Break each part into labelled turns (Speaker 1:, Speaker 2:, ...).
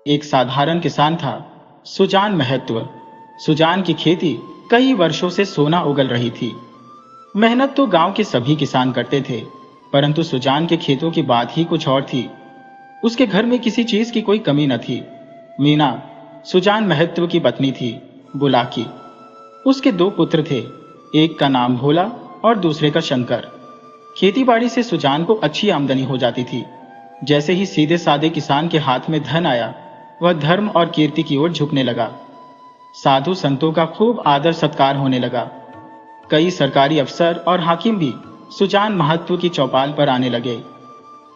Speaker 1: एक साधारण किसान था, सुजान महत्व। सुजान की खेती कई वर्षों से सोना उगल रही थी। मेहनत तो गांव के सभी किसान करते थे, परंतु सुजान के खेतों की बात ही कुछ और थी। उसके घर में किसी चीज की कोई कमी न थी। मीना सुजान महत्व की पत्नी थी, बुलाकी। उसके दो पुत्र थे, एक का नाम भोला और दूसरे का शंकर। खेती बाड़ी से सुजान को अच्छी आमदनी हो जाती थी। जैसे ही सीधे साधे किसान के हाथ में धन आया, वह धर्म और कीर्ति की ओर झुकने लगा। साधु संतों का खूब आदर सत्कार होने लगा। कई सरकारी अफसर और हाकिम भी सुजान महत्व की चौपाल पर आने लगे।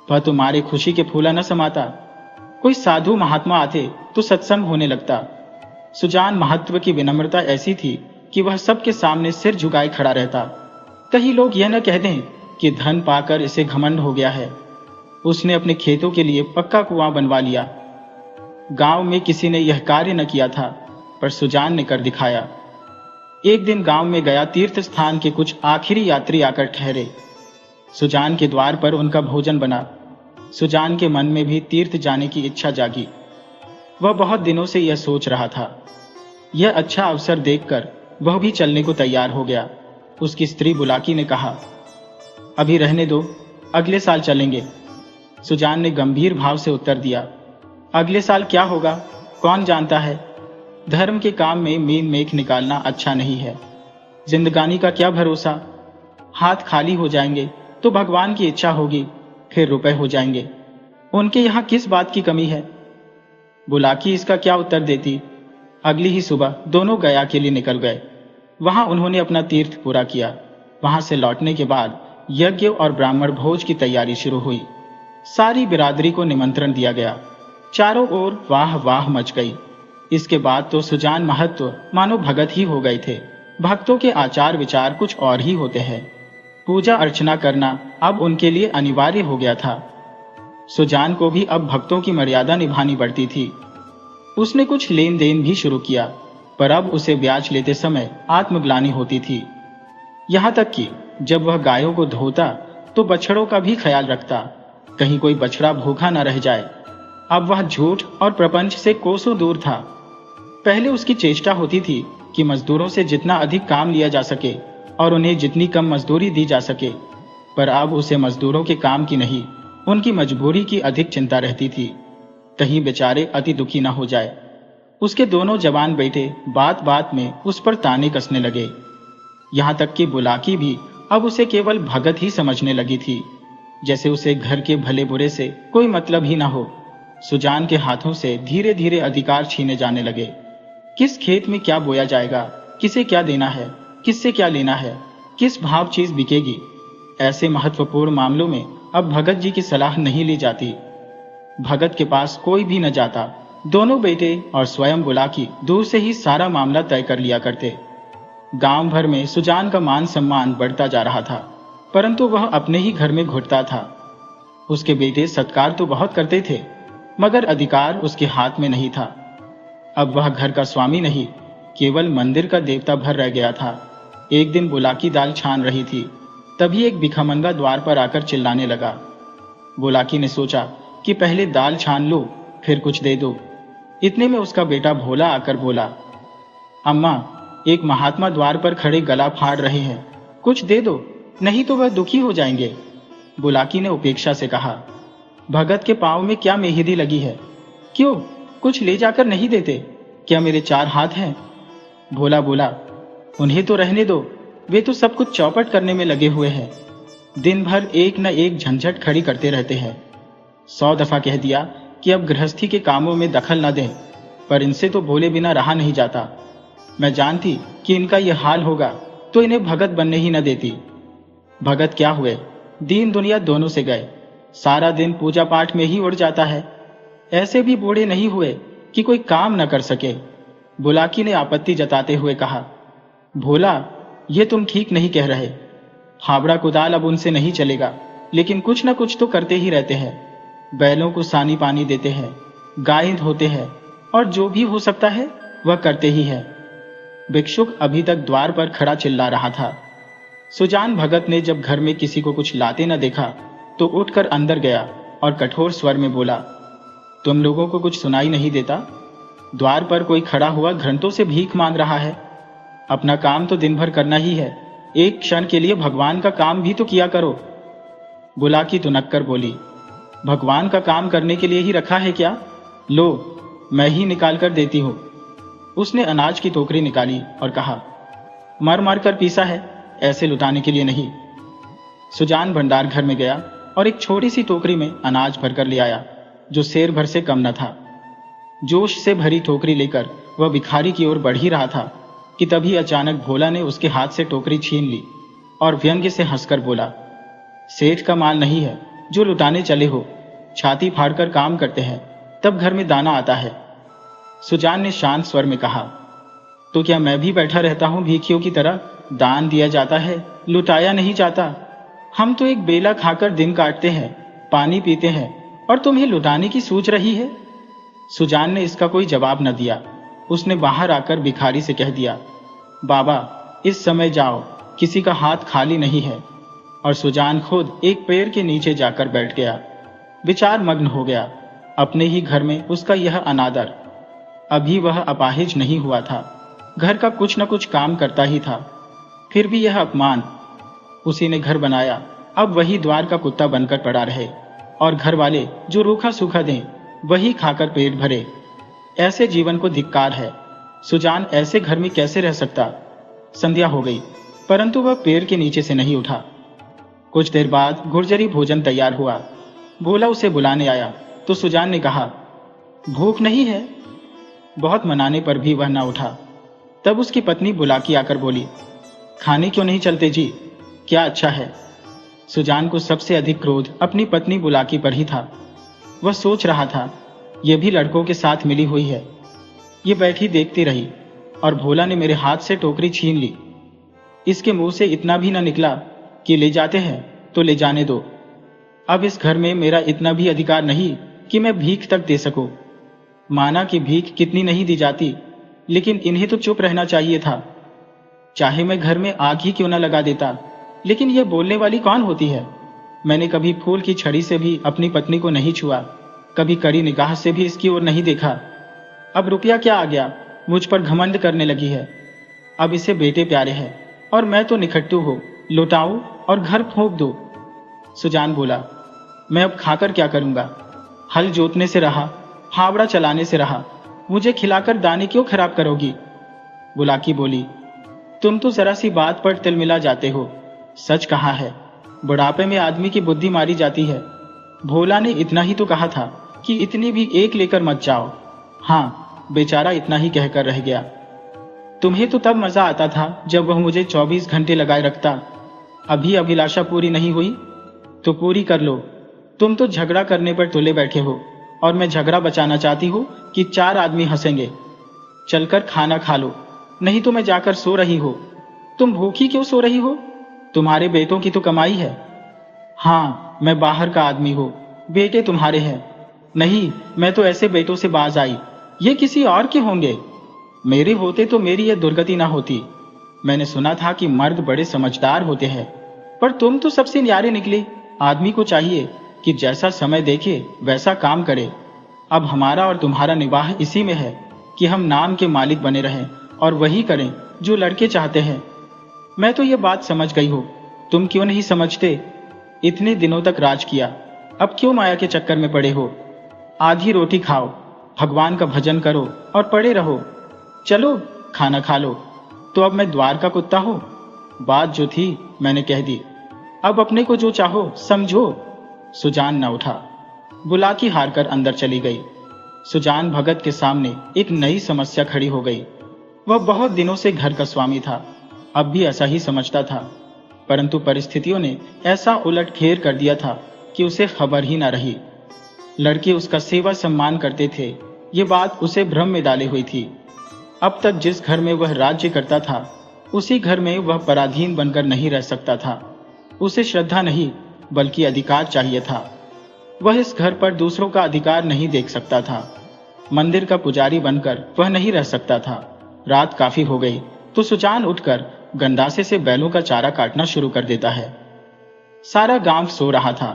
Speaker 1: वह तुम्हारे खुशी के फूला न समाता। कोई साधु महात्मा आते तो सत्संग होने लगता। सुजान महत्व की विनम्रता ऐसी थी कि वह सबके सामने सिर झुकाए खड़ा रहता। कहीं लोग यह न कह दें कि धन पाकर इसे घमंड हो गया है। उसने अपने खेतों के लिए पक्का कुआं बनवा लिया। गांव में किसी ने यह कार्य न किया था, पर सुजान ने कर दिखाया। एक दिन गांव में गया तीर्थ स्थान के कुछ आखिरी यात्री आकर ठहरे। सुजान के द्वार पर उनका भोजन बना। सुजान के मन में भी तीर्थ जाने की इच्छा जागी। वह बहुत दिनों से यह सोच रहा था। यह अच्छा अवसर देखकर वह भी चलने को तैयार हो गया। उसकी स्त्री बुलाकी ने कहा, अभी रहने दो, अगले साल चलेंगे। सुजान ने गंभीर भाव से उत्तर दिया, अगले साल क्या होगा कौन जानता है। धर्म के काम में मीन मेख निकालना अच्छा नहीं है। जिंदगानी का क्या भरोसा। हाथ खाली हो जाएंगे तो भगवान की इच्छा होगी, फिर रुपए हो जाएंगे। उनके यहाँ किस बात की कमी है। बुलाकी इसका क्या उत्तर देती। अगली ही सुबह दोनों गया के लिए निकल गए। वहां उन्होंने अपना तीर्थ पूरा किया। वहां से लौटने के बाद यज्ञ और ब्राह्मण भोज की तैयारी शुरू हुई। सारी बिरादरी को निमंत्रण दिया गया। चारों ओर वाह वाह मच गई। इसके बाद तो सुजान महत्व मानो भगत ही हो गए थे। भक्तों के आचार विचार कुछ और ही होते हैं। पूजा अर्चना करना अब उनके लिए अनिवार्य हो गया था। सुजान को भी अब भक्तों की मर्यादा निभानी पड़ती थी। उसने कुछ लेन देन भी शुरू किया, पर अब उसे ब्याज लेते समय आत्मग्लानि होती थी। यहां तक कि जब वह गायों को धोता तो बछड़ों का भी ख्याल रखता, कहीं कोई बछड़ा भूखा न रह जाए। अब वह झूठ और प्रपंच से कोसों दूर था। पहले उसकी चेष्टा होती थी कि मजदूरों से जितना अधिक काम लिया जा सके और उन्हें जितनी कम मजदूरी दी जा सके, पर अब उसे मजदूरों के काम की नहीं, उनकी मजबूरी की अधिक चिंता रहती थी। कहीं बेचारे अति दुखी न हो जाए। उसके दोनों जवान बेटे बात बात में उस पर ताने कसने लगे। यहां तक कि बुलाकी भी अब उसे केवल भगत ही समझने लगी थी, जैसे उसे घर के भले बुरे से कोई मतलब ही ना हो। सुजान के हाथों से धीरे धीरे अधिकार छीने जाने लगे। किस खेत में क्या बोया जाएगा, किसे क्या देना है, किससे क्या लेना है, किस भाव चीज बिकेगी, ऐसे महत्वपूर्ण मामलों में अब भगत जी की सलाह नहीं ली जाती। भगत के पास कोई भी न जाता। दोनों बेटे और स्वयं बुलाकी दूर से ही सारा मामला तय कर लिया करते। गांव भर में सुजान का मान सम्मान बढ़ता जा रहा था, परंतु वह अपने ही घर में घुटता था। उसके बेटे सत्कार तो बहुत करते थे, मगर अधिकार उसके हाथ में नहीं था। अब वह घर का स्वामी नहीं, केवल मंदिर का देवता भर रह गया था। एक दिन बुलाकी दाल छान रही थी, तभी एक भिखमंगा द्वार पर आकर चिल्लाने लगा। बुलाकी ने सोचा कि पहले दाल छान लो, फिर कुछ दे दो। इतने में उसका बेटा भोला आकर बोला, अम्मा, एक महात्मा द्वार पर खड़े गला फाड़ रहे हैं, कुछ दे दो, नहीं तो वह दुखी हो जाएंगे। बुलाकी ने उपेक्षा से कहा, भगत के पांव में क्या मेहंदी लगी है, क्यों कुछ ले जाकर नहीं देते, क्या मेरे चार हाथ हैं। भोला बोला, उन्हें तो रहने दो, वे तो सब कुछ चौपट करने में लगे हुए हैं। दिन भर एक न एक झंझट खड़ी करते रहते हैं। 100 दफा कह दिया कि अब गृहस्थी के कामों में दखल न दें, पर इनसे तो बोले बिना रहा नहीं जाता। मैं जानती कि इनका यह हाल होगा तो इन्हें भगत बनने ही न देती। भगत क्या हुए, दीन दुनिया दोनों से गए, सारा दिन पूजा पाठ में ही उड़ जाता है। ऐसे भी बूढ़े नहीं हुए कि कोई काम न कर सके। बुलाकी ने आपत्ति जताते हुए कहा, भोला, ये तुम ठीक नहीं कह रहे। हावड़ा कुदाल अब उनसे नहीं चलेगा, लेकिन कुछ न कुछ तो करते ही रहते हैं। बैलों को सानी पानी देते हैं, गाय धोते हैं, और जो भी हो सकता है वह करते ही है। भिक्षुक अभी तक द्वार पर खड़ा चिल्ला रहा था। सुजान भगत ने जब घर में किसी को कुछ लाते न देखा तो उठकर अंदर गया और कठोर स्वर में बोला, तुम लोगों को कुछ सुनाई नहीं देता? द्वार पर कोई खड़ा हुआ घंटों से भीख मांग रहा है। अपना काम तो दिन भर करना ही है, एक क्षण के लिए भगवान का काम भी तो किया करो। बुलाकी तुनक कर बोली, भगवान का काम करने के लिए ही रखा है क्या? लो, मैं ही निकाल कर देती हूँ। उसने अनाज की टोकरी निकाली और कहा, मर मर कर पीसा है, ऐसे लुटाने के लिए नहीं। सुजान भंडार घर में गया और एक छोटी सी टोकरी में अनाज भरकर ले आया, जो सेर भर से कम न था। जोश से भरी टोकरी लेकर वह भिखारी की ओर बढ़ ही रहा था कि तभी अचानक भोला ने उसके हाथ से टोकरी छीन ली और व्यंग्य से हंसकर बोला, सेठ का माल नहीं है जो लुटाने चले हो। छाती फाड़कर काम करते हैं तब घर में दाना आता है। सुजान ने शांत स्वर में कहा, तो क्या मैं भी बैठा रहता हूं भीखियों की तरह? दान दिया जाता है, लुटाया नहीं जाता। हम तो एक बेला खाकर दिन काटते हैं, पानी पीते हैं, और तुम्हें लुटाने की सूझ रही है। सुजान ने इसका कोई जवाब न दिया। उसने बाहर आकर भिखारी से कह दिया, बाबा इस समय जाओ, किसी का हाथ खाली नहीं है। और सुजान खुद एक पेड़ के नीचे जाकर बैठ गया। विचार मग्न हो गया। अपने ही घर में उसका यह अनादर। अभी वह अपाहिज नहीं हुआ था, घर का कुछ न कुछ काम करता ही था, फिर भी यह अपमान। उसी ने घर बनाया, अब वही द्वार का कुत्ता बनकर पड़ा रहे, और घर वाले जो रूखा सूखा दें वही खाकर पेट भरे। ऐसे जीवन को धिक्कार है। सुजान ऐसे घर में कैसे रह सकता? संध्या हो गई, परंतु वह पेड़ के नीचे से नहीं उठा। कुछ देर बाद गुर्जरी भोजन तैयार हुआ। भोला उसे बुलाने आया तो सुजान ने कहा, भूख नहीं है? बहुत मनाने पर भी वह न उठा। तब उसकी पत्नी बुलाकी आकर बोली, खाने क्यों नहीं चलते जी? क्या अच्छा है? सुजान को सबसे अधिक क्रोध अपनी पत्नी बुलाकी पर ही था। वह सोच रहा था, यह भी लड़कों के साथ मिली हुई है। ये बैठी देखती रही और भोला ने मेरे हाथ से टोकरी छीन ली। इसके मुंह से इतना भी न निकला कि ले जाते हैं तो ले जाने दो। अब इस घर में मेरा इतना भी अधिकार नहीं कि मैं भीख तक दे सकूं। माना कि भीख कितनी नहीं दी जाती, लेकिन इन्हें तो चुप रहना चाहिए था। चाहे मैं घर में आग ही क्यों न लगा देता, लेकिन यह बोलने वाली कौन होती है? मैंने कभी फूल की छड़ी से भी अपनी पत्नी को नहीं छुआ, कभी कड़ी निगाह से भी इसकी ओर नहीं देखा। अब रुपया क्या आ गया, मुझ पर घमंड करने लगी है। अब इसे बेटे प्यारे हैं और मैं तो निखट्टू हूं, लुटाऊं और घर फूंक दो। सुजान बोला, मैं अब खाकर क्या करूंगा? हल जोतने से रहा, फावड़ा चलाने से रहा, मुझे खिलाकर दाने क्यों खराब करोगी? बुलाकी बोली, तुम तो जरा सी बात पर तिलमिला जाते हो। सच कहा है, बुढ़ापे में आदमी की बुद्धि मारी जाती है। भोला ने इतना ही तो कहा था कि इतनी भी एक लेकर मत जाओ। हाँ, बेचारा इतना ही कहकर रह गया। तुम्हें तो तब मजा आता था जब वह मुझे 24 घंटे लगाए रखता। अभी अभिलाषा पूरी नहीं हुई तो पूरी कर लो। तुम तो झगड़ा करने पर तुले बैठे हो और मैं झगड़ा बचाना चाहती हूँ कि 4 आदमी हंसेंगे। चलकर खाना खा लो, नहीं तो मैं जाकर सो रही हो। तुम भूखी क्यों सो रही हो? तुम्हारे बेटों की तो कमाई है। हाँ, मैं बाहर का आदमी हूँ, बेटे तुम्हारे हैं। नहीं, मैं तो ऐसे बेटों से बाज आई, ये किसी और के होंगे। मेरे होते तो मेरी यह दुर्गति ना होती। मैंने सुना था कि मर्द बड़े समझदार होते हैं, पर तुम तो सबसे न्यारे निकले। आदमी को चाहिए कि जैसा समय देखे वैसा काम करे। अब हमारा और तुम्हारा निवाह इसी में है कि हम नाम के मालिक बने रहें और वही करें जो लड़के चाहते हैं। मैं तो ये बात समझ गई हूँ, तुम क्यों नहीं समझते? इतने दिनों तक राज किया, अब क्यों माया के चक्कर में पड़े हो? आधी रोटी खाओ, भगवान का भजन करो और पड़े रहो। चलो खाना खा लो। तो अब मैं द्वार का कुत्ता हूँ? बात जो थी मैंने कह दी, अब अपने को जो चाहो समझो। सुजान न उठा। बुलाकी हारकर अंदर चली गई। सुजान भगत के सामने एक नई समस्या खड़ी हो गई। वह बहुत दिनों से घर का स्वामी था, अब भी ऐसा ही समझता था, परंतु परिस्थितियों ने ऐसा उलटफेर कर दिया था कि उसे खबर ही न रही। लड़के उसका सेवा सम्मान करते थे, ये बात उसे भ्रम में डाली हुई थी। अब तक जिस घर में वह राज्य करता था, उसी घर में वह पराधीन बनकर नहीं रह सकता था। उसे श्रद्धा नहीं बल्कि अधिकार चाहिए था। वह इस घर पर दूसरों का अधिकार नहीं देख सकता था। मंदिर का पुजारी बनकर वह नहीं रह सकता था। रात काफी हो गई तो सुजान उठकर गंडासे से बैलों का चारा काटना शुरू कर देता है। सारा गांव सो रहा था,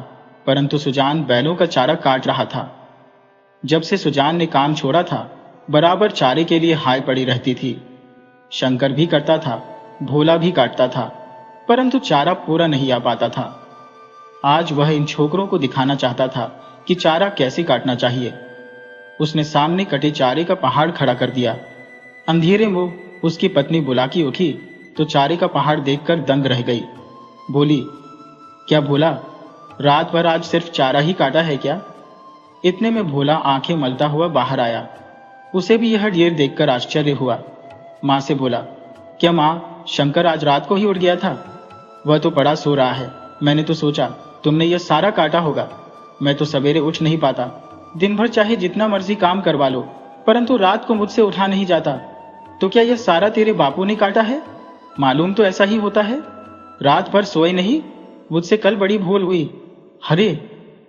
Speaker 1: परंतु सुजान बैलों का चारा काट रहा था। जब से सुजान ने काम छोड़ा था, बराबर चारे के लिए हाय पड़ी रहती थी। शंकर भी करता था, भोला भी काटता था, परंतु चारा पूरा नहीं आ पाता था। आज वह इन छोकरों को दिखाना चाहता था कि चारा कैसे काटना चाहिए। उसने सामने कटे चारे का पहाड़ खड़ा कर दिया। अंधेरे में उसकी पत्नी बुलाकी उठी तो चारे का पहाड़ देखकर दंग रह गई। बोली, क्या भोला, रात भर आज सिर्फ चारा ही काटा है क्या? इतने में भोला आंखें मलता हुआ बाहर आया। उसे भी यह ढेर देखकर आश्चर्य हुआ। माँ से बोला, क्या माँ, शंकर आज रात को ही उठ गया था? वह तो पड़ा सो रहा है। मैंने तो सोचा तुमने यह सारा काटा होगा। मैं तो सवेरे उठ नहीं पाता। दिन भर चाहे जितना मर्जी काम करवा लो, परंतु रात को मुझसे उठा नहीं जाता। तो क्या यह सारा तेरे बापू ने काटा है? मालूम तो ऐसा ही होता है। रात भर सोए नहीं, मुझसे कल बड़ी भूल हुई। अरे,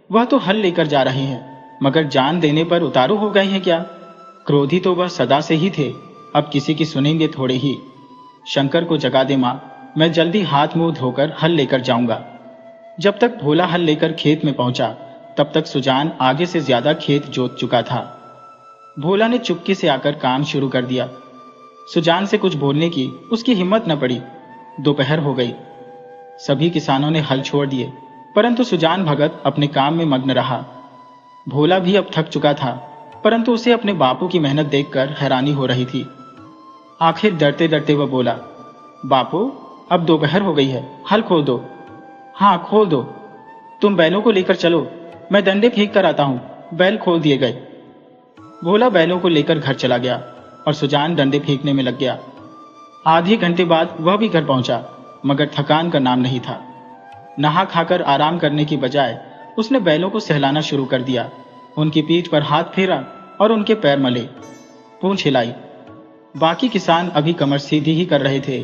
Speaker 1: वह तो हल लेकर जा रहे हैं, मगर जान देने पर उतारू हो गए हैं क्या? क्रोधी तो वह सदा से ही थे, अब किसी की सुनेंगे थोड़े ही। शंकर को जगा दे माँ, मैं जल्दी हाथ मुंह धोकर हल लेकर जाऊंगा। जब तक भोला हल लेकर खेत में पहुंचा, तब तक सुजान आगे से ज्यादा खेत जोत चुका था। भोला ने चुपके से आकर काम शुरू कर दिया। सुजान से कुछ बोलने की उसकी हिम्मत न पड़ी। दोपहर हो गई। सभी किसानों ने हल छोड़ दिए, परंतु सुजान भगत अपने काम में मग्न रहा। भोला भी अब थक चुका था, परंतु उसे अपने बापू की मेहनत देखकर हैरानी हो रही थी। आखिर डरते डरते वह बोला, बापू, अब दोपहर हो गई है, हल खोल दो। हाँ, खोल दो। तुम बैलों को लेकर चलो, मैं डंडे फेंक कर आता हूं। बैल खोल दिए गए। भोला बैलों को लेकर घर चला गया और सुजान डंडे फेंकने में लग गया। आधे घंटे बाद वह भी घर पहुंचा, मगर थकान का नाम नहीं था। नहा खाकर आराम करने की बजाय उसने बैलों को सहलाना शुरू कर दिया। उनकी पीठ पर हाथ फेरा और उनके पैर मले, पूंछ हिलाई। बाकी किसान अभी कमर सीधी ही कर रहे थे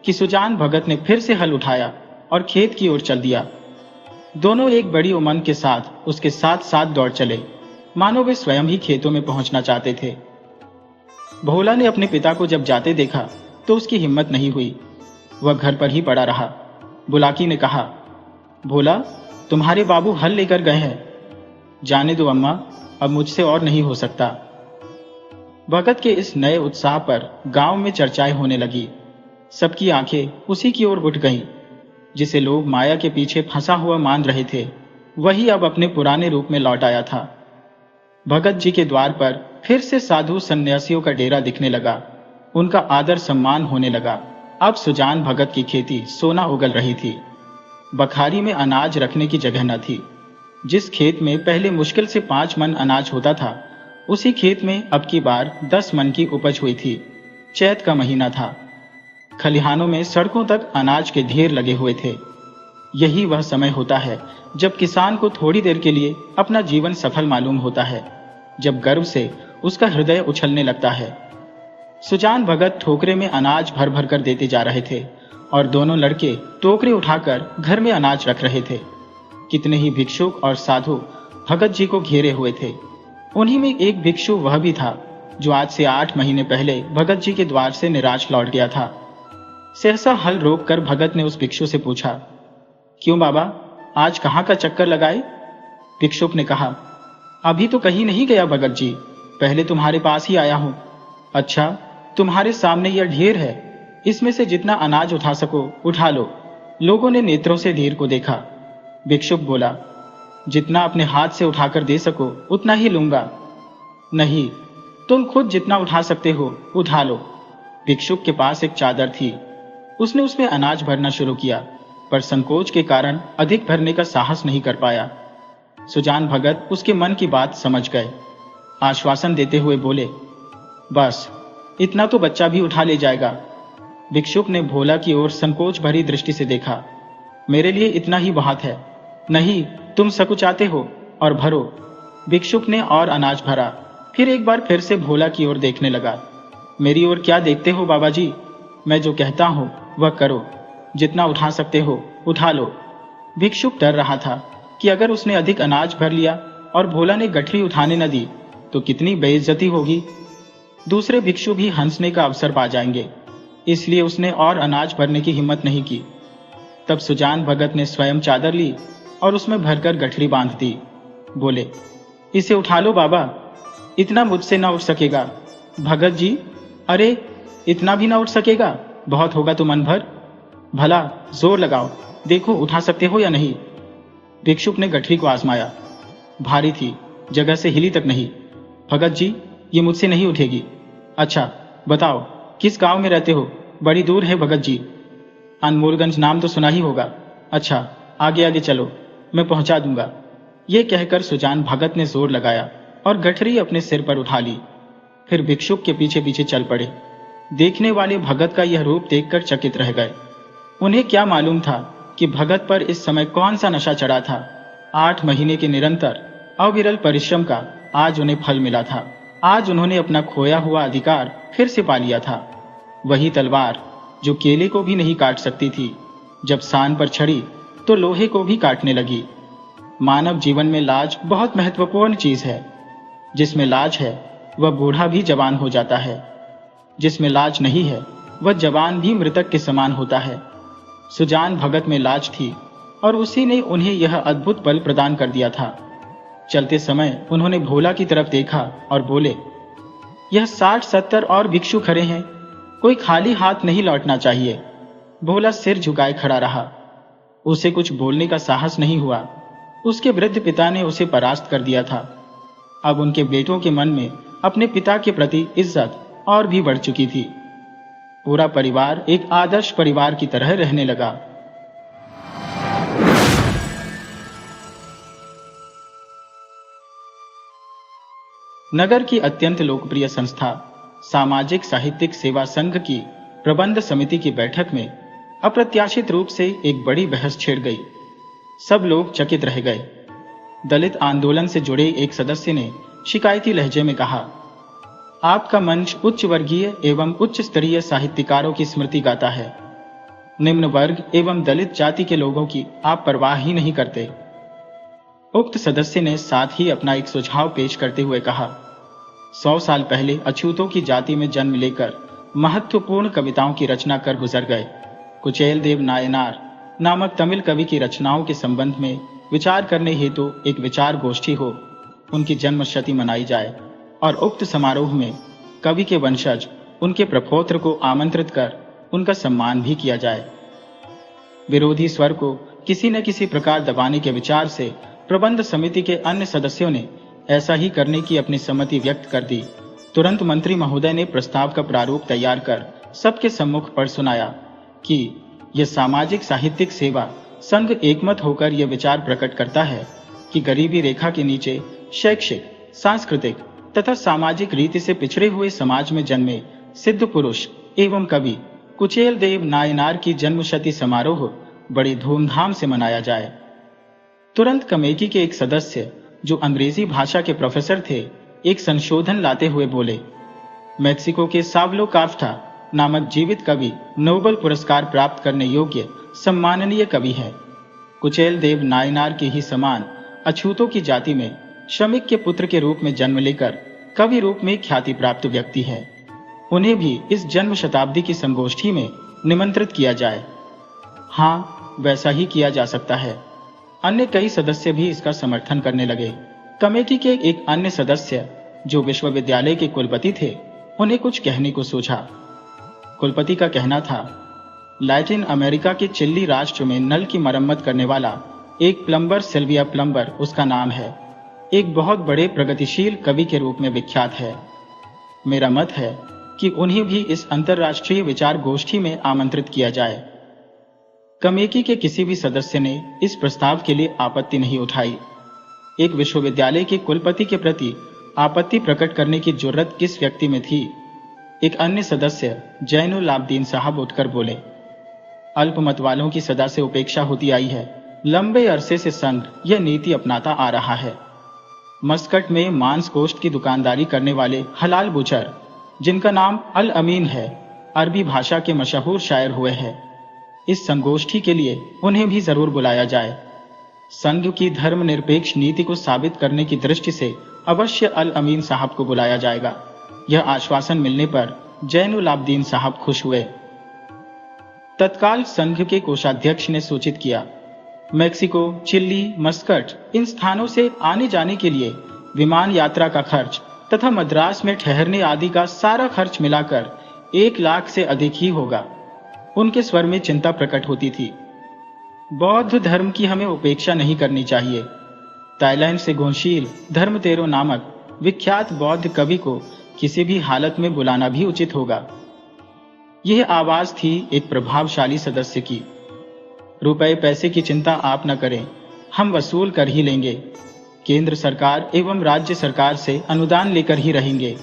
Speaker 1: कि सुजान भगत ने फिर से हल उठाया और खेत की ओर चल दिया। दोनों एक बड़ी उमंग के साथ उसके साथ साथ दौड़ चले, मानो वे स्वयं ही खेतों में पहुंचना चाहते थे। भोला ने अपने पिता को जब जाते देखा तो उसकी हिम्मत नहीं हुई। वह घर पर ही पड़ा रहा। बुलाकी ने कहा, भोला, तुम्हारे बाबू हल लेकर गए हैं। जाने दो अम्मा, अब मुझसे और नहीं हो सकता। भगत के इस नए उत्साह पर गांव में चर्चाएं होने लगी। सबकी आंखें उसी की ओर उठ गईं। जिसे लोग माया के पीछे फंसा हुआ मान रहे थे, वही अब अपने पुराने रूप में लौट आया था। भगत जी के द्वार पर फिर से साधु सन्यासियों का डेरा दिखने लगा। उनका आदर सम्मान होने लगा। अब सुजान भगत की खेती सोना उगल रही थी। बखारी में अनाज रखने की जगह न थी। जिस खेत में पहले मुश्किल से 5 मन अनाज होता था, उसी खेत में अब की बार 10 मन की उपज हुई थी। चैत का महीना था। खलिहानों में सड़कों तक अनाज के ढेर लगे हुए थे। यही वह समय होता है जब किसान को थोड़ी देर के लिए अपना जीवन सफल मालूम होता है, जब गर्व से उसका हृदय उछलने लगता है। सुजान भगत ठोकरे में अनाज भर भर कर देते जा रहे थे और दोनों लड़के टोकरे उठाकर घर में अनाज रख रहे थे। कितने ही भिक्षुक और साधु भगत जी को घेरे हुए थे। उन्हीं में एक भिक्षु वह भी था जो आज से 8 महीने पहले भगत जी के द्वार से निराश लौट गया था। सहसा हल रोककर भगत ने उस भिक्षु से पूछा, क्यों बाबा, आज कहाँ का चक्कर लगाए? भिक्षुक ने कहा, अभी तो कहीं नहीं गया भगत जी, पहले तुम्हारे पास ही आया हूं। अच्छा, तुम्हारे सामने यह ढेर है, इसमें से जितना अनाज उठा सको उठा लो। लोगों ने नेत्रों से ढेर को देखा। भिक्षुक बोला, जितना अपने हाथ से उठाकर दे सको उतना ही लूंगा। नहीं, तुम खुद जितना उठा सकते हो उठा लो। भिक्षुक के पास एक चादर थी। उसने उसमें अनाज भरना शुरू किया, पर संकोच के कारण अधिक भरने का साहस नहीं कर पाया। सुजान भगत उसके मन की बात समझ गए। आश्वासन देते हुए बोले, बस इतना तो बच्चा भी उठा ले जाएगा। भिक्षुक ने भोला की ओर संकोच भरी दृष्टि से देखा। मेरे लिए इतना ही बहुत है। नहीं, तुम सकुचाते हो और भरो। भिक्षुक ने और अनाज भरा, फिर एक बार फिर से भोला की ओर देखने लगा। मेरी ओर क्या देखते हो बाबा जी, मैं जो कहता हूं वह करो। जितना उठा सकते हो उठा लो। भिक्षुक डर रहा था कि अगर उसने अधिक अनाज भर लिया और भोला ने गठरी उठाने न दी तो कितनी बेइज्जती होगी। दूसरे भिक्षु भी हंसने का अवसर पा जाएंगे, इसलिए उसने और अनाज भरने की हिम्मत नहीं की। तब सुजान भगत ने स्वयं चादर ली और उसमें भरकर गठरी बांध दी। बोले, इसे उठा लो बाबा, इतना मुझसे ना उठ सकेगा। भगत जी, अरे इतना भी ना उठ सकेगा? बहुत होगा तो मन भर। भला जोर लगाओ, देखो उठा सकते हो या नहीं। भिक्षुक ने गठरी को आजमाया। भारी थी, जगह से हिली तक नहीं। भगत जी, ये मुझसे नहीं उठेगी। अच्छा बताओ, किस गांव में रहते हो? बड़ी दूर है भगत जी। अनमोलगंज नाम तो सुना ही होगा। अच्छा आगे आगे चलो, मैं पहुंचा दूंगा। ये कहकर सुजान भगत ने जोर लगाया और गठरी अपने सिर पर उठा ली। फिर भिक्षुक के पीछे पीछे चल पड़े। देखने वाले भगत का यह रूप देखकर चकित रह गए। उन्हें क्या मालूम था कि भगत पर इस समय कौन सा नशा चढ़ा था। 8 महीने के निरंतर अविरल परिश्रम का आज उन्हें फल मिला था। आज उन्होंने अपना खोया हुआ अधिकार फिर से पा लिया था। वही तलवार जो केले को भी नहीं काट सकती थी, जब सान पर चढ़ी तो लोहे को भी काटने लगी। मानव जीवन में लाज बहुत महत्वपूर्ण चीज है। जिसमें लाज है वह बूढ़ा भी जवान हो जाता है। जिसमें लाज नहीं है वह जवान भी मृतक के समान होता है। सुजान भगत में लाज थी और उसी ने उन्हें यह अद्भुत बल प्रदान कर दिया था। चलते समय उन्होंने भोला की तरफ देखा और बोले, यह 60-70 और भिक्षु खड़े हैं, कोई खाली हाथ नहीं लौटना चाहिए। भोला सिर झुकाए खड़ा रहा। उसे कुछ बोलने का साहस नहीं हुआ। उसके वृद्ध पिता ने उसे परास्त कर दिया था। अब उनके बेटों के मन में अपने पिता के प्रति इज्जत और भी बढ़ चुकी थी। पूरा परिवार एक आदर्श परिवार की तरह रहने लगा। नगर की अत्यंत लोकप्रिय संस्था सामाजिक साहित्यिक सेवा संघ की प्रबंध समिति की बैठक में अप्रत्याशित रूप से एक बड़ी बहस छिड़ गई। सब लोग चकित रह गए। दलित आंदोलन से जुड़े एक सदस्य ने शिकायती लहजे में कहा, आपका मंच उच्च वर्गीय एवं उच्च स्तरीय साहित्यकारों की स्मृति गाता है। निम्न वर्ग एवं दलित जाति के लोगों की आप परवाह ही नहीं करते। उक्त सदस्य ने साथ ही अपना एक सुझाव पेश करते हुए कहा, 100 साल पहले अछूतों की जाति में जन्म लेकर महत्वपूर्ण कविताओं की रचना कर गुजर गए कुचेल देव नायनार नामक तमिल कवि की रचनाओं के संबंध में विचार करने हेतु एक विचार गोष्ठी हो, उनकी जन्म शती मनाई जाए और उक्त समारोह में कवि के वंशज उनके प्रपौत्र को आमंत्रित कर उनका सम्मान भी किया जाए। विरोधी स्वर को किसी न किसी प्रकार दबाने के विचार से प्रबंध समिति के अन्य सदस्यों ने ऐसा ही करने की अपनी सहमति व्यक्त कर दी। तुरंत मंत्री महोदय ने प्रस्ताव का प्रारूप तैयार कर सबके सम्मुख पढ़ सुनाया कि यह सामाजिक साहित्यिक सेवा संघ एकमत होकर यह विचार प्रकट करता है कि गरीबी रेखा के नीचे शैक्षिक, सांस्कृतिक तथा सामाजिक रीति से पिछड़े हुए समाज में जन्मे सिद्ध पुरुष एवं कवि कुचेल देव नायनार की जन्मशती समारोह बड़ी धूमधाम से मनाया जाए। तुरंत कमेटी के एक सदस्य जो अंग्रेजी भाषा के प्रोफेसर थे, एक संशोधन लाते हुए बोले, मेक्सिको के सावलो काफ्टा नामक जीवित कवि नोबेल पुरस्कार प्राप्त करने योग्य सम्माननीय कवि है। कुचेल देव नायनार के ही समान अछूतों की जाति में श्रमिक के पुत्र के रूप में जन्म लेकर कवि रूप में ख्याति प्राप्त व्यक्ति है। उन्हें भी इस जन्म शताब्दी की संगोष्ठी में निमंत्रित किया जाए। हाँ, वैसा ही किया जा सकता है। अन्य कई सदस्य भी इसका समर्थन करने लगे। कमेटी के एक अन्य सदस्य जो विश्वविद्यालय के कुलपति थे, उन्हें कुछ कहने को सूझा। कुलपति का कहना था, लैटिन अमेरिका के चिली राष्ट्र में नल की मरम्मत करने वाला एक प्लम्बर सिल्विया प्लम्बर उसका नाम है, एक बहुत बड़े प्रगतिशील कवि के रूप में विख्यात है। मेरा मत है कि उन्हें भी इस अंतर्राष्ट्रीय विचार गोष्ठी में आमंत्रित किया जाए। कमेटी के किसी भी सदस्य ने इस प्रस्ताव के लिए आपत्ति नहीं उठाई। एक विश्वविद्यालय के कुलपति के प्रति आपत्ति प्रकट करने की जुर्रत किस व्यक्ति में थी? एक अन्य सदस्य जैनुल आबदीन साहब उठकर बोले, अल्पमत वालों की सदा से उपेक्षा होती आई है। लंबे अरसे से संघ यह नीति अपनाता आ रहा है। मस्कट में मांस गोश्त की दुकानदारी करने वाले हलाल बुचर, जिनका नाम अल अमीन है, अरबी भाषा के मशहूर शायर हुए हैं। इस संगोष्ठी के लिए उन्हें भी जरूर बुलाया जाए। संघ की धर्मनिरपेक्ष नीति को साबित करने की दृष्टि से अवश्य अल अमीन साहब को बुलाया जाएगा। यह आश्वासन मिलने पर जैनुल आबदीन साहब खुश हुए। तत्काल संघ के कोषाध्यक्ष ने सूचित किया, मेक्सिको, चिली, मस्कट इन स्थानों से आने जाने के लिए विमान यात्रा का खर्च तथा मद्रास में ठहरने आदि का सारा खर्च मिलाकर 1 लाख से अधिक ही होगा। उनके स्वर में चिंता प्रकट होती थी। बौद्ध धर्म की हमें उपेक्षा नहीं करनी चाहिए। ताइलैंड से गोंशील धर्मतेरो नामक विख्यात बौद्ध कवि को किसी भी हालत में बुलाना भी उचित होगा। यह आवाज थी एक प्रभावशाली सदस्य की। रुपए पैसे की चिंता आप न करें, हम वसूल कर ही लेंगे। केंद्र सरकार एवं राज्य सरकार से अनुदान लेकर ही रहेंगे।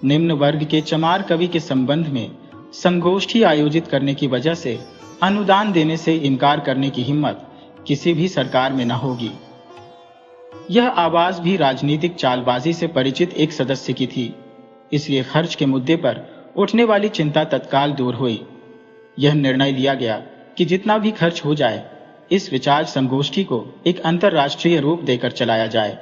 Speaker 1: निम्न वर्ग के चमार कवि के संबंध में संगोष्ठी आयोजित करने की वजह से अनुदान देने से इनकार करने की हिम्मत किसी भी सरकार में न होगी। यह आवाज भी राजनीतिक चालबाजी से परिचित एक सदस्य की थी, इसलिए खर्च के मुद्दे पर उठने वाली चिंता तत्काल दूर हुई। यह निर्णय लिया गया कि जितना भी खर्च हो जाए, इस विचार संगोष्ठी को एक अंतर्राष्ट्रीय रूप देकर चलाया जाए।